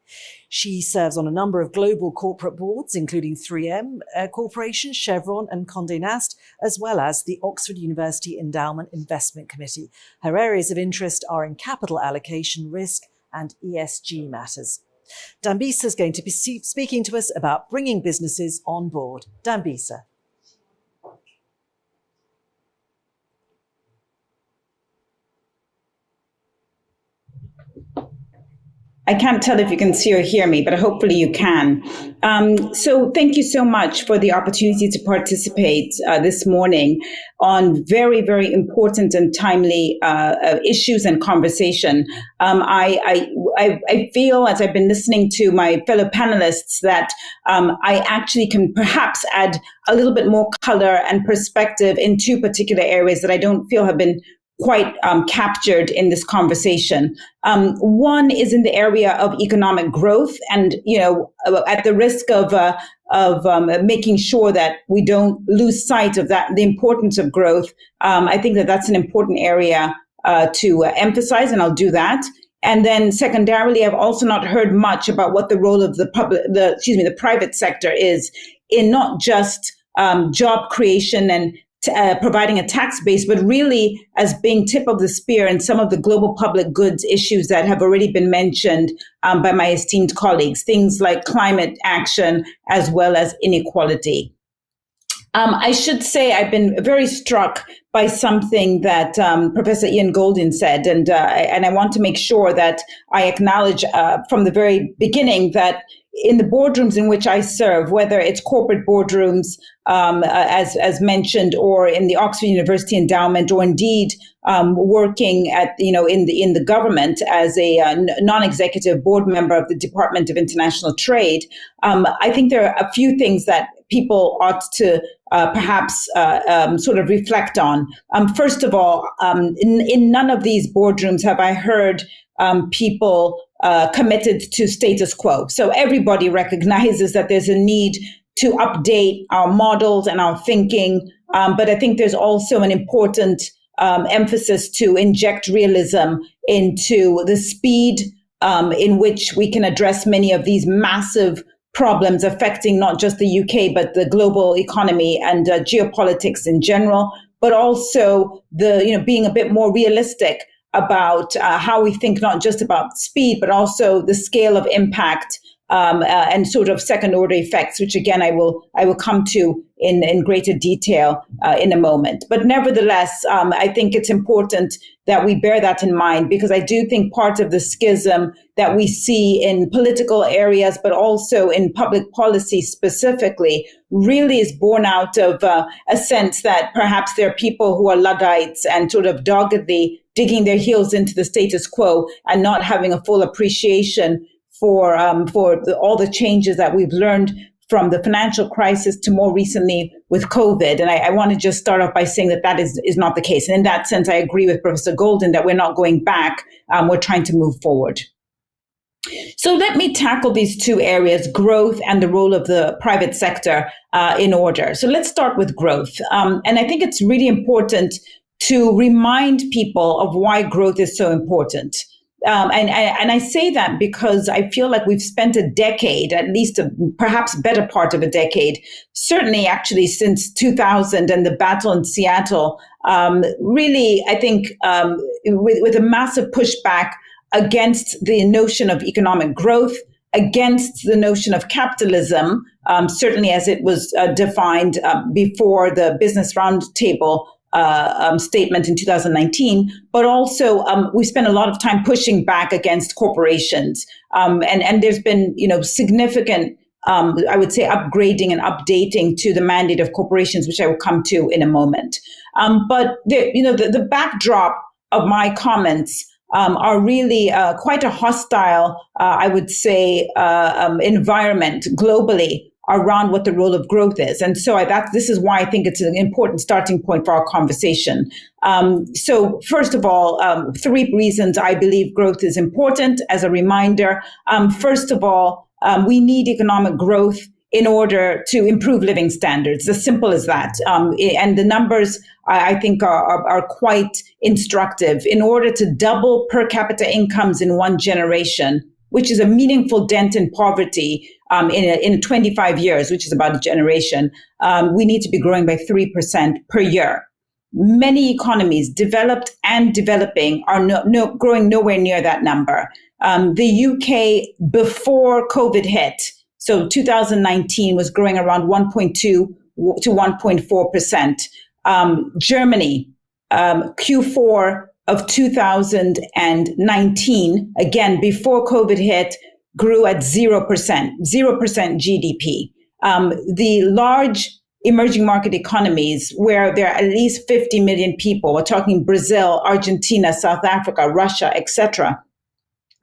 She serves on a number of global corporate boards, including 3M Corporation, Chevron and Condé Nast, as well as the Oxford University Endowment Investment Committee. Her areas of interest are in capital allocation, risk and ESG matters. Dambisa is going to be speaking to us about bringing businesses on board. Dambisa. I can't tell if you can see or hear me, but hopefully you can. So thank you so much for the opportunity to participate this morning on very, very important and timely issues and conversation. I feel, as I've been listening to my fellow panelists, that I actually can perhaps add a little bit more color and perspective in two particular areas that I don't feel have been quite captured in this conversation. One is in the area of economic growth, and at the risk of making sure that we don't lose sight of that, the importance of growth. I think that that's an important area to emphasize, and I'll do that. And then secondarily, I've also not heard much about what the role of the private sector is in not just job creation and providing a tax base, but really as being tip of the spear in some of the global public goods issues that have already been mentioned by my esteemed colleagues, things like climate action as well as inequality. I should say I've been very struck by something that Professor Ian Goldin said, and I want to make sure that I acknowledge from the very beginning that in the boardrooms in which I serve, whether it's corporate boardrooms, as mentioned, or in the Oxford University Endowment, or indeed working at in the government as a non-executive board member of the Department of International Trade, I think there are a few things that people ought to perhaps sort of reflect on. First of all, in none of these boardrooms have I heard people committed to status quo. So everybody recognizes that there's a need to update our models and our thinking. But I think there's also an important emphasis to inject realism into the speed in which we can address many of these massive problems affecting not just the UK, but the global economy and geopolitics in general, but also being a bit more realistic about how we think not just about speed, but also the scale of impact and sort of second order effects, which again I will come to in greater detail in a moment. But nevertheless, I think it's important that we bear that in mind, because I do think part of the schism that we see in political areas, but also in public policy specifically, really is born out of a sense that perhaps there are people who are Luddites and sort of doggedly digging their heels into the status quo and not having a full appreciation for all the changes that we've learned from the financial crisis to more recently with COVID. And I want to just start off by saying that is not the case. And in that sense, I agree with Professor Golden that we're not going back. We're trying to move forward. So let me tackle these two areas, growth and the role of the private sector, in order. So let's start with growth. And I think it's really important to remind people of why growth is so important. And I say that because I feel like we've spent a decade, at least perhaps better part of a decade, certainly actually since 2000 and the battle in Seattle, really, I think, with a massive pushback against the notion of economic growth, against the notion of capitalism, certainly as it was defined before the Business Roundtable statement in 2019, but also we spent a lot of time pushing back against corporations. And there's been, significant, I would say, upgrading and updating to the mandate of corporations, which I will come to in a moment. But the backdrop of my comments are really quite a hostile, I would say, environment globally around what the role of growth is. And so this is why I think it's an important starting point for our conversation. So first of all, 3 reasons I believe growth is important. As a reminder, first of all, we need economic growth in order to improve living standards, as simple as that. And the numbers, I think, are quite instructive. In order to double per capita incomes in one generation, which is a meaningful dent in poverty in 25 years, which is about a generation, we need to be growing by 3% per year. Many economies, developed and developing, are growing nowhere near that number. The UK, before COVID hit, so 2019, was growing around 1.2 to 1.4%. Germany, Q4 of 2019, again, before COVID hit, grew at 0% GDP. The large emerging market economies, where there are at least 50 million people, we're talking Brazil, Argentina, South Africa, Russia, etc.,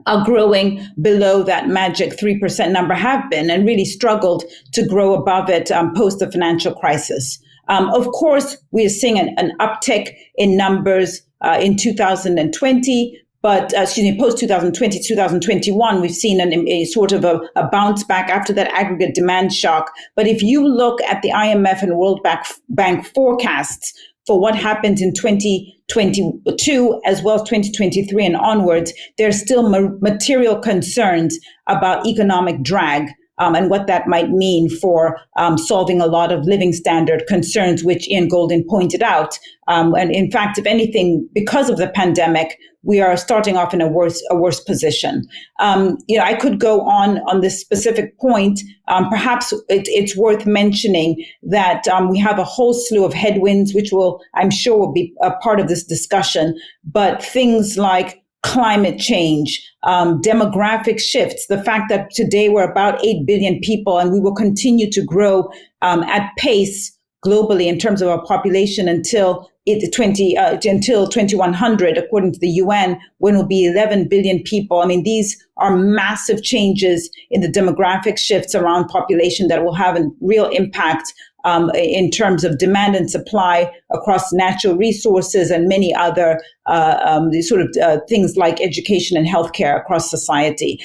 are growing below that magic 3% number, have been, and really struggled to grow above it post the financial crisis. Of course, we are seeing an uptick in numbers in 2020, but post 2020, 2021, we've seen a sort of a bounce back after that aggregate demand shock. But if you look at the IMF and World Bank forecasts for what happens in 2022 as well as 2023 and onwards, there's still material concerns about economic drag and what that might mean for solving a lot of living standard concerns, which Ian Golden pointed out. And in fact, if anything, because of the pandemic, we are starting off in a worse position. I could go on this specific point. Perhaps it's worth mentioning that we have a whole slew of headwinds, which I'm sure will be a part of this discussion. But things like climate change, demographic shifts, the fact that today we're about 8 billion people and we will continue to grow at pace globally in terms of our population until until 2100, according to the UN, when it will be 11 billion people. I mean, these are massive changes in the demographic shifts around population that will have a real impact in terms of demand and supply across natural resources and many other things like education and healthcare across society.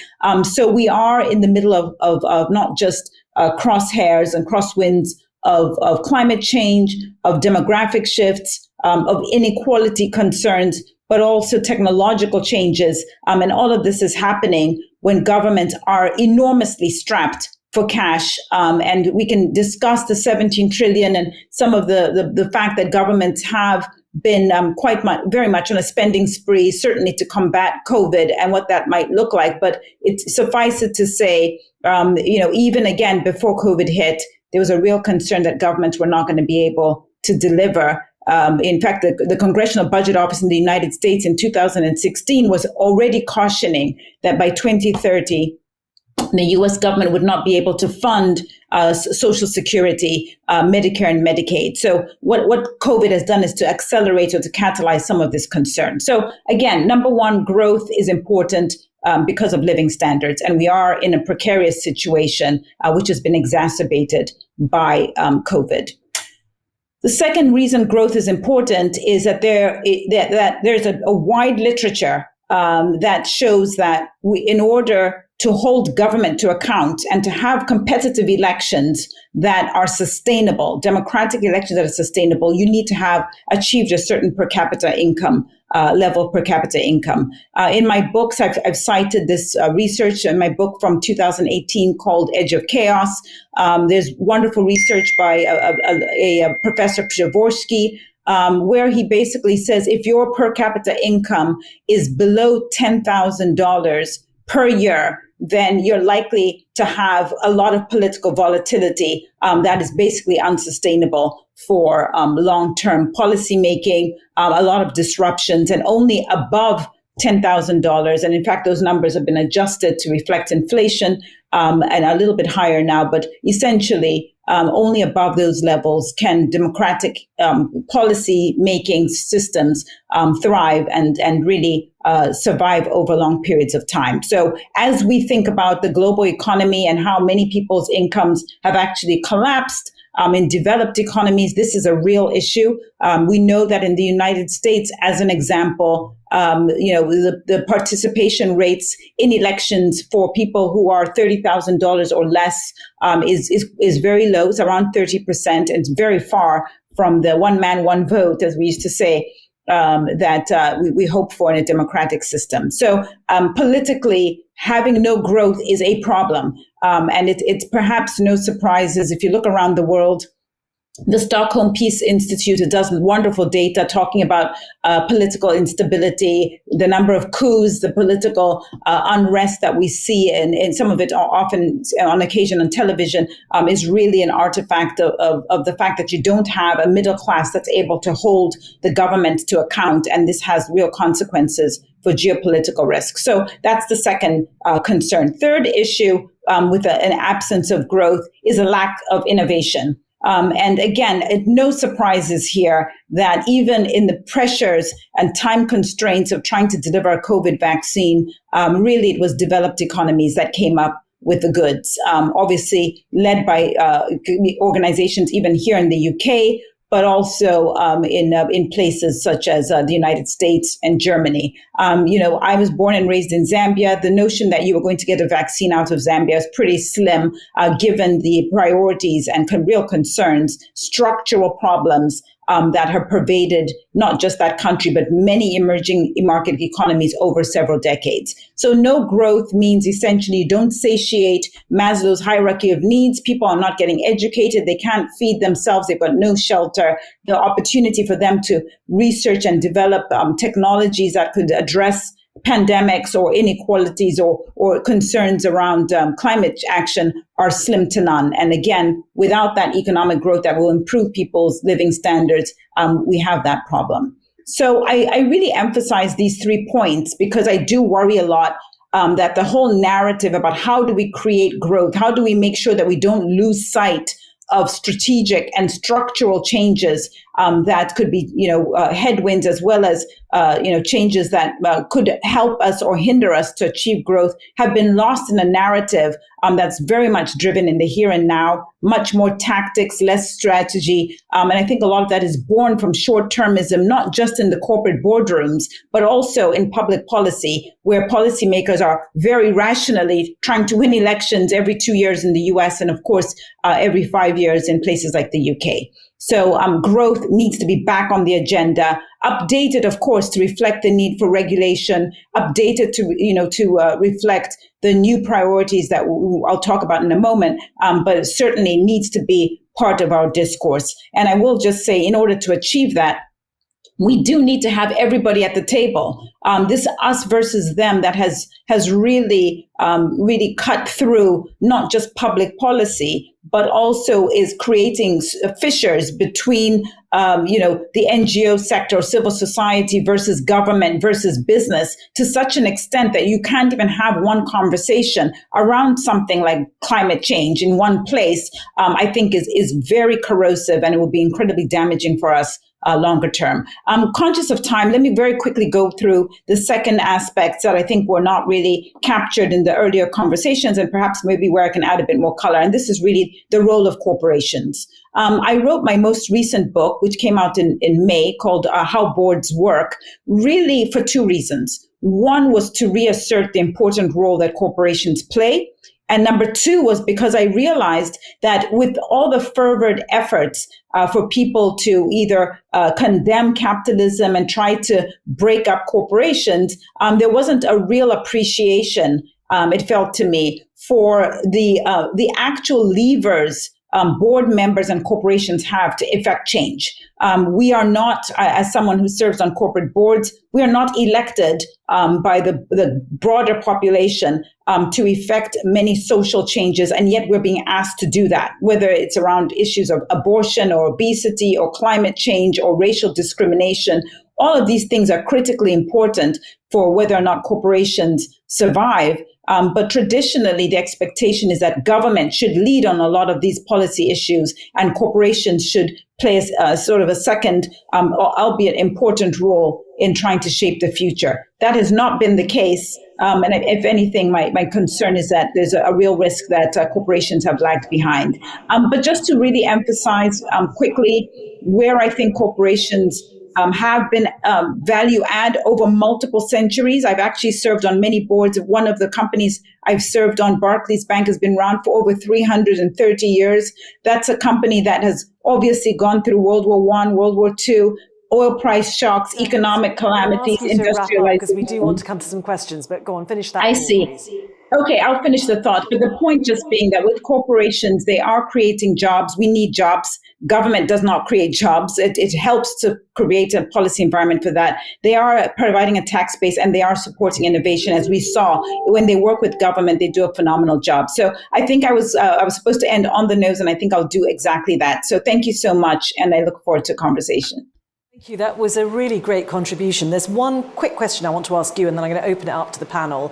So we are in the middle of not just crosshairs and crosswinds of climate change, of demographic shifts, of inequality concerns, but also technological changes. And all of this is happening when governments are enormously strapped for cash. And we can discuss the 17 trillion and some of the fact that governments have been very much on a spending spree, certainly to combat COVID and what that might look like. But it suffices to say, even again, before COVID hit, there was a real concern that governments were not going to be able to deliver. In fact, the Congressional Budget Office in the United States in 2016 was already cautioning that by 2030, the U.S. government would not be able to fund Social Security, Medicare, and Medicaid. So what COVID has done is to accelerate or to catalyze some of this concern. So again, number one, growth is important because of living standards. And we are in a precarious situation, which has been exacerbated by COVID. The second reason growth is important is that there's a wide literature that shows that in order to hold government to account and to have competitive elections that are sustainable, democratic elections that are sustainable, you need to have achieved a certain per capita income, level of per capita income. In my books, I've cited this research in my book from 2018 called Edge of Chaos. There's wonderful research by a Professor Przeworski, where he basically says if your per capita income is below $10,000 per year, then you're likely to have a lot of political volatility that is basically unsustainable for long-term policy making, a lot of disruptions, and only above $10,000. And in fact, those numbers have been adjusted to reflect inflation and a little bit higher now, but essentially only above those levels can democratic policy making systems thrive and really survive over long periods of time. So as we think about the global economy and how many people's incomes have actually collapsed in developed economies, this is a real issue. We know that in the United States, as an example, the participation rates in elections for people who are $30,000 or less is very low. It's around 30%. It's very far from the one man, one vote, as we used to say, that we hope for in a democratic system. So politically, having no growth is a problem. And it's perhaps no surprises if you look around the world. The Stockholm Peace Institute does wonderful data talking about political instability, the number of coups, the political unrest that we see, and some of it often on occasion on television is really an artifact of the fact that you don't have a middle class that's able to hold the government to account. And this has real consequences for geopolitical risk. So that's the second concern. Third issue with an absence of growth is a lack of innovation. And again, no surprises here that even in the pressures and time constraints of trying to deliver a COVID vaccine, really it was developed economies that came up with the goods, obviously led by organizations even here in the UK, but also in places such as the United States and Germany. I was born and raised in Zambia. The notion that you were going to get a vaccine out of Zambia is pretty slim, given the priorities and real concerns, structural problems that have pervaded not just that country, but many emerging market economies over several decades. So no growth means essentially you don't satiate Maslow's hierarchy of needs. People are not getting educated. They can't feed themselves. They've got no shelter. The opportunity for them to research and develop technologies that could address pandemics or inequalities or concerns around climate action are slim to none. And again, without that economic growth that will improve people's living standards, we have that problem. So I really emphasize these 3 points because I do worry a lot that the whole narrative about how do we create growth, how do we make sure that we don't lose sight of strategic and structural changes that could be, headwinds as well as, changes that could help us or hinder us to achieve growth have been lost in a narrative that's very much driven in the here and now, much more tactics, less strategy. And I think a lot of that is born from short-termism, not just in the corporate boardrooms, but also in public policy, where policymakers are very rationally trying to win elections every 2 years in the US and, of course, every 5 years in places like the UK. So growth needs to be back on the agenda, updated, of course, to reflect the need for regulation, updated to reflect the new priorities that I'll talk about in a moment, but it certainly needs to be part of our discourse. And I will just say, in order to achieve that, we do need to have everybody at the table. This us versus them that has really cut through not just public policy, but also is creating fissures between the NGO sector, civil society versus government versus business to such an extent that you can't even have one conversation around something like climate change in one place. I think is very corrosive, and it will be incredibly damaging for us longer term. I'm conscious of time. Let me very quickly go through the second aspects that I think were not really captured in the earlier conversations, and perhaps maybe where I can add a bit more color. And this is really the role of corporations. I wrote my most recent book, which came out in May, called How Boards Work, really for two reasons. One was to reassert the important role that corporations play. And number two was because I realized that with all the fervent efforts for people to either condemn capitalism and try to break up corporations, there wasn't a real appreciation, it felt to me, for the actual levers board members and corporations have to effect change. We are not, as someone who serves on corporate boards, we are not elected by the broader population to effect many social changes, and yet we're being asked to do that, whether it's around issues of abortion or obesity or climate change or racial discrimination. All of these things are critically important for whether or not corporations survive. But traditionally, the expectation is that government should lead on a lot of these policy issues, and corporations should play a sort of a second, albeit important role in trying to shape the future. That has not been the case. And if anything, my concern is that there's a real risk that corporations have lagged behind. But just to really emphasize quickly where I think corporations have been value add over multiple centuries. I've actually served on many boards. One of the companies I've served on, Barclays Bank, has been around for over 330 years. That's a company that has obviously gone through World War I, World War II, oil price shocks, economic calamities, industrialization. Because we do want to come to some questions, but go on, finish that. I see. Please. Okay, I'll finish the thought. But the point just being that with corporations, they are creating jobs. We need jobs. Government does not create jobs. It helps to create a policy environment for that. They are providing a tax base, and they are supporting innovation. As we saw, when they work with government, they do a phenomenal job. So I think I was supposed to end on the nose, and I think I'll do exactly that. So thank you so much, and I look forward to conversation. Thank you. That was a really great contribution. There's one quick question I want to ask you, and then I'm going to open it up to the panel,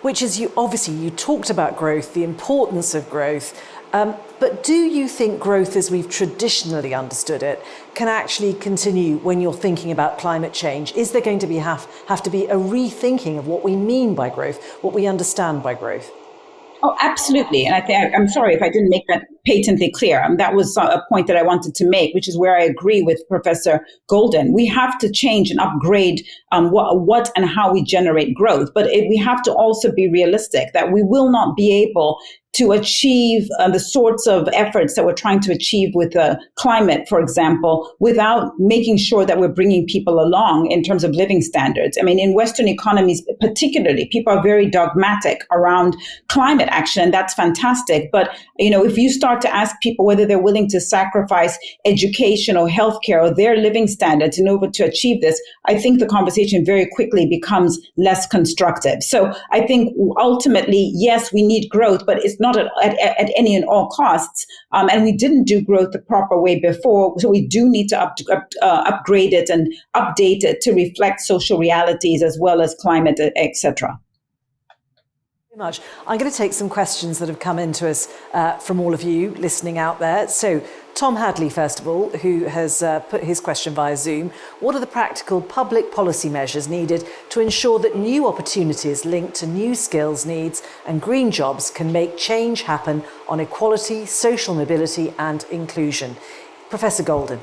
which is you talked about growth, the importance of growth, but do you think growth as we've traditionally understood it can actually continue when you're thinking about climate change? Is there going to be have to be a rethinking of what we mean by growth, what we understand by growth? Oh, absolutely. And I'm sorry if I didn't make that patently clear. That was a point that I wanted to make, which is where I agree with Professor Golden. We have to change and upgrade what and how we generate growth. But we have to also be realistic that we will not be able to achieve the sorts of efforts that we're trying to achieve with climate, for example, without making sure that we're bringing people along in terms of living standards. I mean, in Western economies, particularly, people are very dogmatic around climate action, and that's fantastic. But, if you start to ask people whether they're willing to sacrifice education or healthcare or their living standards in order to achieve this, I think the conversation very quickly becomes less constructive. So I think ultimately, yes, we need growth, but it's not at any and all costs. And we didn't do growth the proper way before. So we do need to upgrade it and update it to reflect social realities as well as climate, etc. Much. I'm going to take some questions that have come into us from all of you listening out there. So Tom Hadley, first of all, who has put his question via Zoom. What are the practical public policy measures needed to ensure that new opportunities linked to new skills needs and green jobs can make change happen on equality, social mobility and inclusion? Professor Golden.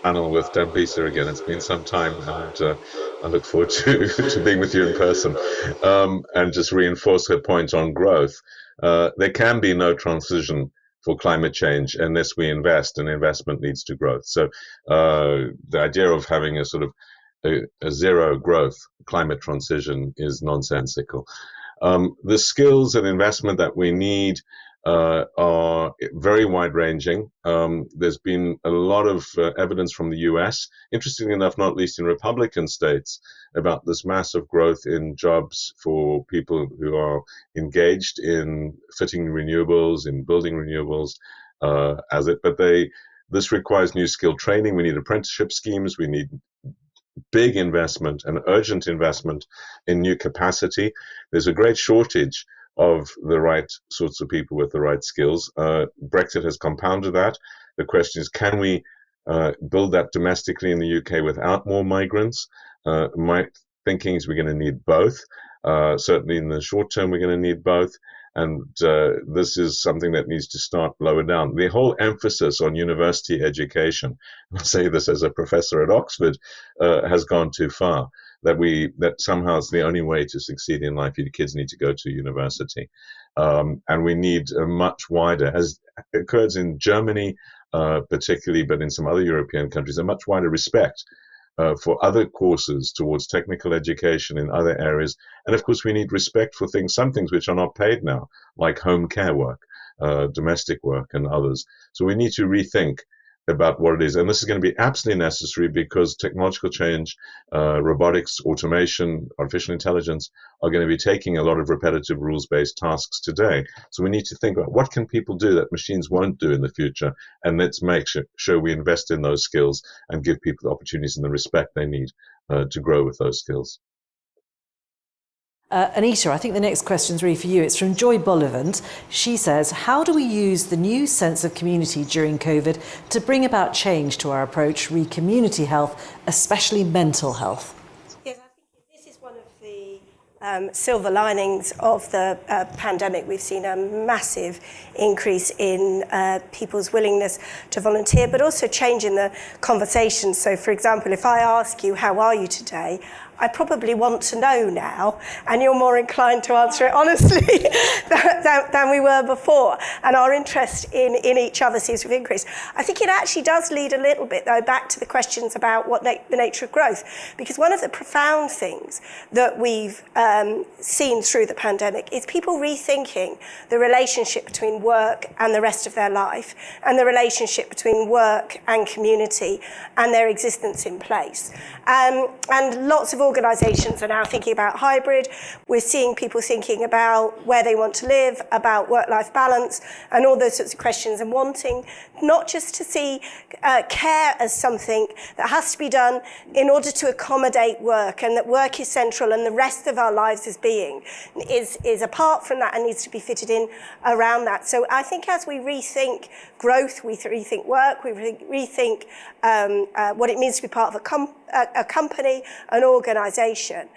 Panel with Dambisa again. It's been some time, and I look forward to being with you in person. And just reinforce her point on growth. There can be no transition for climate change unless we invest, and investment leads to growth. So the idea of having a sort of a zero growth climate transition is nonsensical. The skills and investment that we need are very wide-ranging. There's been a lot of evidence from the US, interestingly enough, not least in Republican states, about this massive growth in jobs for people who are engaged in fitting renewables, in building renewables, this requires new skill training. We need apprenticeship schemes. We need big investment and urgent investment in new capacity. There's a great shortage of the right sorts of people with the right skills. Brexit has compounded that. The question is, can we build that domestically in the UK without more migrants? My thinking is we're going to need both. Certainly in the short term, we're going to need both. And this is something that needs to start lower down. The whole emphasis on university education, I'll say this as a professor at Oxford, has gone too far. That somehow is the only way to succeed in life. Your kids need to go to university. And we need a much wider, as occurs in Germany particularly, but in some other European countries, a much wider respect for other courses towards technical education in other areas. And of course, we need respect for some things which are not paid now, like home care work, domestic work, and others. So we need to rethink about what it is. And this is going to be absolutely necessary because technological change, robotics, automation, artificial intelligence are going to be taking a lot of repetitive rules-based tasks today. So we need to think about what can people do that machines won't do in the future, and let's make sure we invest in those skills and give people the opportunities and the respect they need to grow with those skills. Anita, I think the next question is really for you. It's from Joy Bullivant. She says, how do we use the new sense of community during COVID to bring about change to our approach re community health, especially mental health? Yes, I think this is one of the silver linings of the pandemic. We've seen a massive increase in people's willingness to volunteer, but also change in the conversation. So, for example, if I ask you, how are you today? I probably want to know now, and you're more inclined to answer it honestly than we were before. And our interest in each other seems to have increased. I think it actually does lead a little bit, though, back to the questions about what the nature of growth. Because one of the profound things that we've seen through the pandemic is people rethinking the relationship between work and the rest of their life, and the relationship between work and community and their existence in place. And lots of organisations are now thinking about hybrid. We're seeing people thinking about where they want to live, about work-life balance, and all those sorts of questions, and wanting not just to see care as something that has to be done in order to accommodate work, and that work is central and the rest of our lives as being is apart from that and needs to be fitted in around that. So I think as we rethink growth, we rethink work, we rethink what it means to be part of a company, an organisation,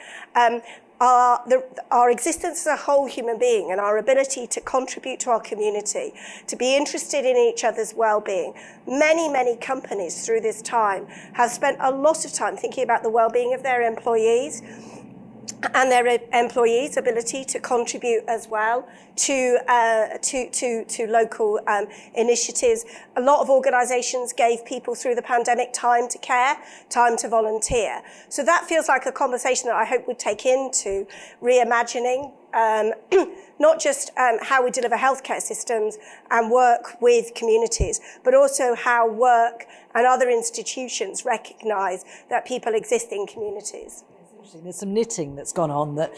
our existence as a whole human being and our ability to contribute to our community, to be interested in each other's well-being. Many, many companies through this time have spent a lot of time thinking about the well-being of their employees and their employees' ability to contribute as well to local initiatives. A lot of organisations gave people through the pandemic time to care, time to volunteer. So that feels like a conversation that I hope would take into reimagining not just how we deliver healthcare systems and work with communities, but also how work and other institutions recognise that people exist in communities. There's some knitting that's gone on that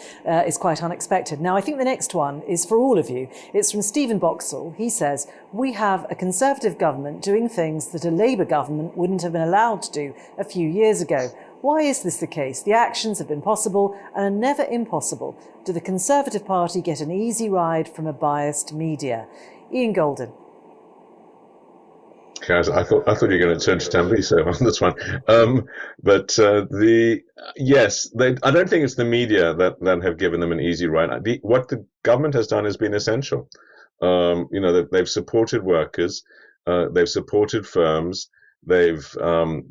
is quite unexpected. Now, I think the next one is for all of you. It's from Stephen Boxall. He says, we have a Conservative government doing things that a Labour government wouldn't have been allowed to do a few years ago. Why is this the case? The actions have been possible and are never impossible. Do the Conservative Party get an easy ride from a biased media? Ian Golden. Guys, I thought you were going to turn to Tambisa on this one, yes, I don't think it's the media that have given them an easy ride. What the government has done has been essential. They've supported workers, they've supported firms, they've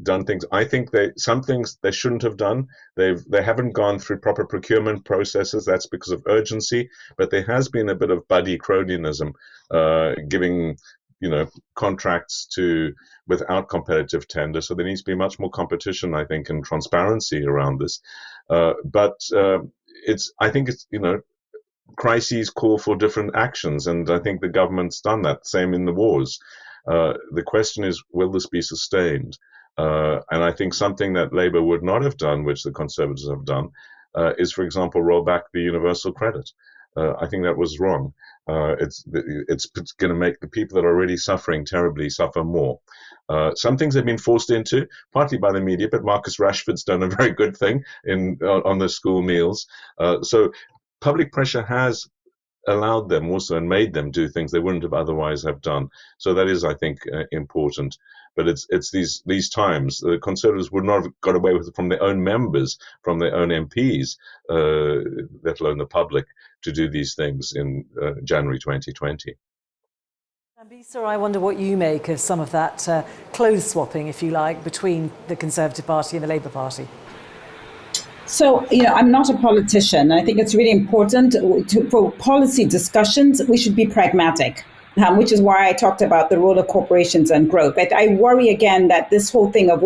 done things. I think some things they shouldn't have done. They haven't gone through proper procurement processes. That's because of urgency. But there has been a bit of buddy cronyism, giving contracts without competitive tender. So there needs to be much more competition, I think, and transparency around this. I think it's crises call for different actions, and I think the government's done that. Same in the wars. The question is, will this be sustained? And I think something that Labour would not have done, which the Conservatives have done, is, for example, roll back the universal credit. I think that was wrong. It's going to make the people that are already suffering terribly suffer more. Some things have been forced into, partly by the media, but Marcus Rashford's done a very good thing on the school meals. So public pressure has allowed them also and made them do things they wouldn't have otherwise have done. So that is, I think, important. But it's these times the Conservatives would not have got away with it from their own members, from their own MPs, let alone the public, to do these things in January 2020. Tambisa, I wonder what you make of some of that clothes swapping, if you like, between the Conservative Party and the Labour Party. So, I'm not a politician. I think it's really important for policy discussions, we should be pragmatic. Which is why I talked about the role of corporations and growth. I worry again that this whole thing of,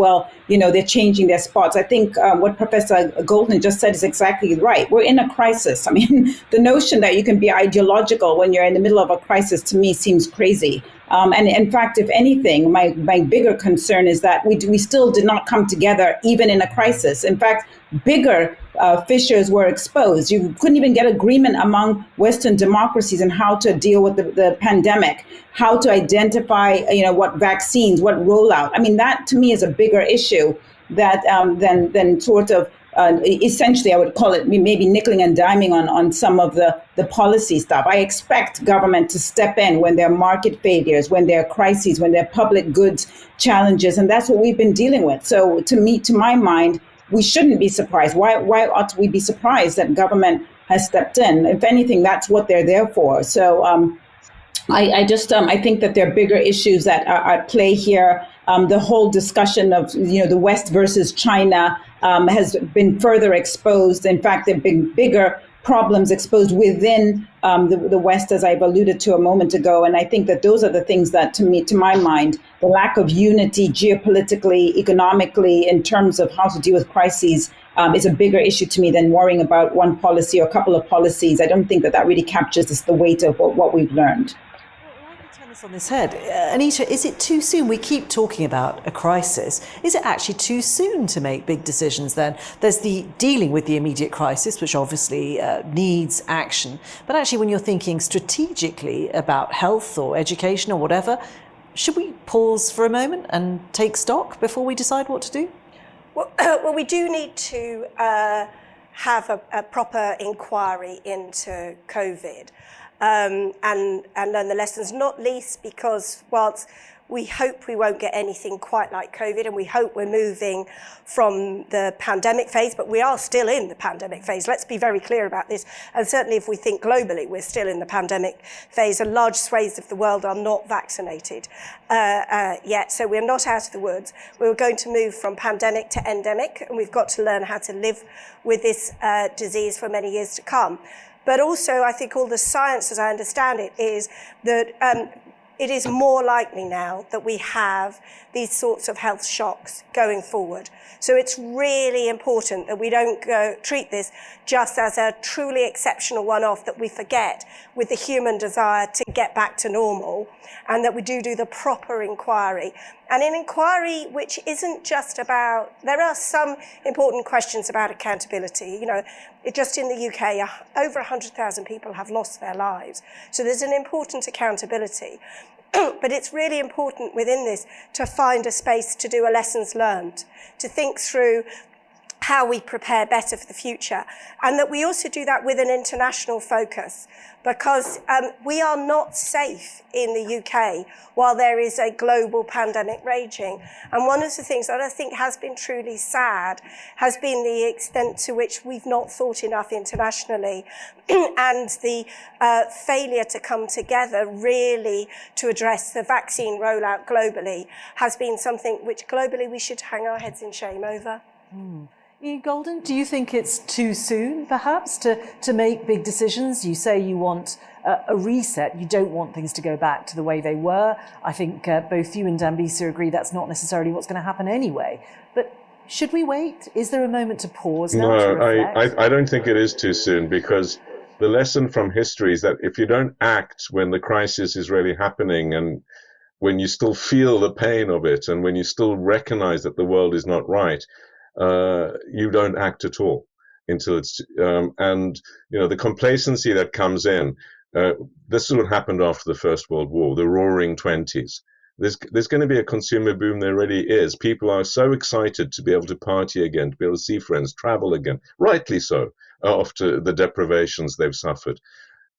they're changing their spots. I think what Professor Golden just said is exactly right. We're in a crisis. I mean, the notion that you can be ideological when you're in the middle of a crisis, to me, seems crazy. And in fact, if anything, my bigger concern is that we still did not come together even in a crisis. In fact, bigger fissures were exposed. You couldn't even get agreement among Western democracies on how to deal with the pandemic, how to identify, what vaccines, what rollout. I mean, that to me is a bigger issue that than sort of essentially, I would call it maybe nickeling and diming on some of the policy stuff. I expect government to step in when there are market failures, when there are crises, when there are public goods challenges, and that's what we've been dealing with. So to my mind, we shouldn't be surprised. Why ought we be surprised that government has stepped in? If anything, that's what they're there for. So I think that there are bigger issues that are at play here. The whole discussion of the West versus China has been further exposed. In fact, there have been bigger problems exposed within the West, as I've alluded to a moment ago. And I think that those are the things that, to my mind, the lack of unity geopolitically, economically, in terms of how to deal with crises is a bigger issue to me than worrying about one policy or a couple of policies. I don't think that really captures the weight of what we've learned. On this head, Anita, is it too soon? We keep talking about a crisis. Is it actually too soon to make big decisions then? There's the dealing with the immediate crisis, which obviously needs action. But actually, when you're thinking strategically about health or education or whatever, should we pause for a moment and take stock before we decide what to do? Well, we do need to have a proper inquiry into COVID. And learn the lessons, not least because whilst we hope we won't get anything quite like COVID, and we hope we're moving from the pandemic phase, but we are still in the pandemic phase. Let's be very clear about this. And certainly if we think globally, we're still in the pandemic phase, and large swathes of the world are not vaccinated yet. So we're not out of the woods. We're going to move from pandemic to endemic, and we've got to learn how to live with this disease for many years to come. But also, I think all the science, as I understand it, is that it is more likely now that we have these sorts of health shocks going forward. So it's really important that we don't treat this just as a truly exceptional one-off, that we forget with the human desire to get back to normal, and that we do the proper inquiry. And an inquiry which isn't just about, there are some important questions about accountability. Just in the UK, over 100,000 people have lost their lives. So there's an important accountability. But it's really important within this to find a space to do a lessons learned, to think through how we prepare better for the future, and that we also do that with an international focus, because we are not safe in the UK while there is a global pandemic raging. And one of the things that I think has been truly sad has been the extent to which we've not thought enough internationally and the failure to come together really to address the vaccine rollout globally has been something which globally we should hang our heads in shame over. Ian Golden, do you think it's too soon, perhaps, to make big decisions? You say you want a reset. You don't want things to go back to the way they were. I think both you and Dambisa agree that's not necessarily what's going to happen anyway. But should we wait? Is there a moment to pause now? No, I don't think it is too soon, because the lesson from history is that if you don't act when the crisis is really happening, and when you still feel the pain of it, and when you still recognize that the world is not right, you don't act at all until it's and the complacency that comes in. This is what happened after the First World War, the Roaring '20s. There's going to be a consumer boom. There already is. People are so excited to be able to party again, to be able to see friends, travel again, rightly so, after the deprivations they've suffered.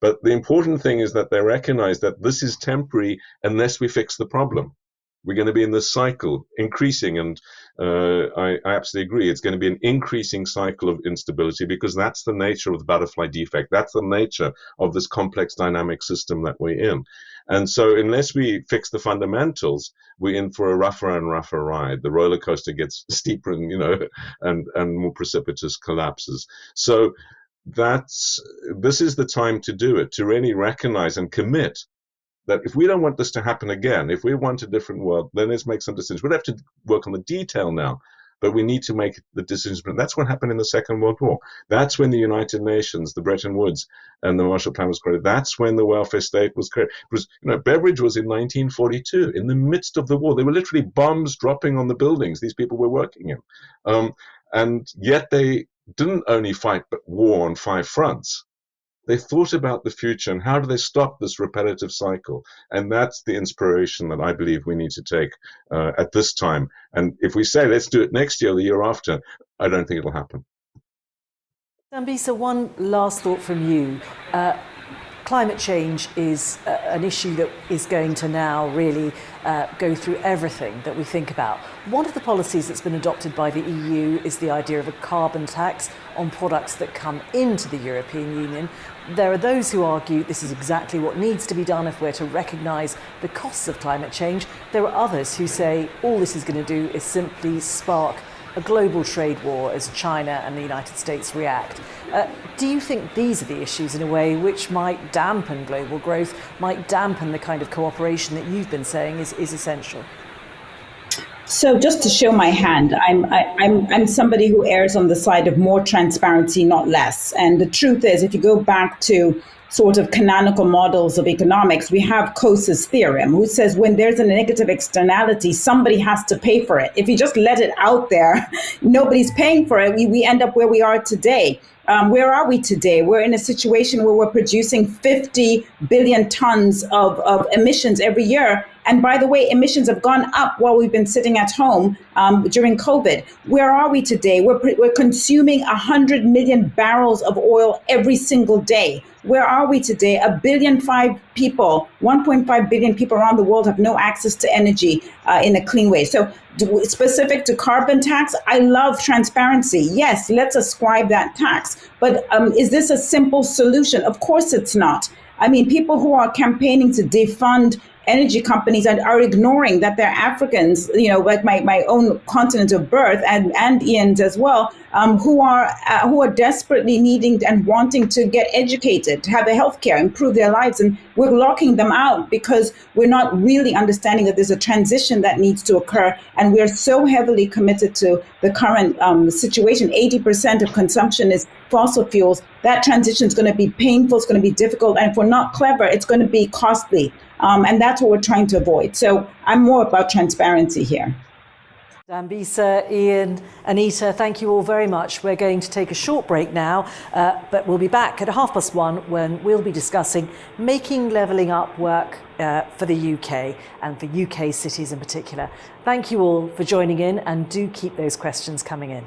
But the important thing is that they recognize that this is temporary unless we fix the problem. We're going to be in this cycle, increasing, and I absolutely agree. It's going to be an increasing cycle of instability, because that's the nature of the butterfly defect. That's the nature of this complex dynamic system that we're in. And so unless we fix the fundamentals, we're in for a rougher and rougher ride. The roller coaster gets steeper and more precipitous collapses. So this is the time to do it, to really recognize and commit that if we don't want this to happen again, if we want a different world, then let's make some decisions. We'll have to work on the detail now, but we need to make the decisions. But that's what happened in the Second World War. That's when the United Nations, the Bretton Woods, and the Marshall Plan was created. That's when the welfare state was created. It was, Beveridge was in 1942, in the midst of the war. There were literally bombs dropping on the buildings these people were working in. And yet they didn't only fight war on 5 fronts. They thought about the future and how do they stop this repetitive cycle. And that's the inspiration that I believe we need to take at this time. And if we say, let's do it next year, the year after, I don't think it'll happen. Dambisa, one last thought from you. Climate change is an issue that is going to now really go through everything that we think about. One of the policies that's been adopted by the EU is the idea of a carbon tax on products that come into the European Union. There are those who argue this is exactly what needs to be done if we're to recognise the costs of climate change. There are others who say all this is going to do is simply spark a global trade war as China and the United States react. Do you think these are the issues in a way which might dampen global growth, might dampen the kind of cooperation that you've been saying is essential? So just to show my hand, I'm somebody who errs on the side of more transparency, not less. And the truth is, if you go back to sort of canonical models of economics, we have Coase's theorem, who says when there's a negative externality, somebody has to pay for it. If you just let it out there, nobody's paying for it. We end up where we are today. Where are we today? We're in a situation where we're producing 50 billion tons of emissions every year. And by the way, emissions have gone up while we've been sitting at home during COVID. Where are we today? We're consuming 100 million barrels of oil every single day. Where are we today? 1.5 billion people, 1.5 billion people around the world have no access to energy in a clean way. So specific to carbon tax, I love transparency. Yes, let's ascribe that tax. But is this a simple solution? Of course it's not. I mean, people who are campaigning to defund energy companies and are ignoring that they're Africans, like my own continent of birth and Ian's as well, who are desperately needing and wanting to get educated, to have a healthcare, improve their lives, and we're locking them out because we're not really understanding that there's a transition that needs to occur, and we're so heavily committed to the current situation. 80% of consumption is fossil fuels. That transition is going to be painful, it's going to be difficult, and if we're not clever, it's going to be costly. And that's what we're trying to avoid. So I'm more about transparency here. Dambisa, Ian, Anita, thank you all very much. We're going to take a short break now, but we'll be back at 1:30 when we'll be discussing making levelling up work for the UK and for UK cities in particular. Thank you all for joining in, and do keep those questions coming in.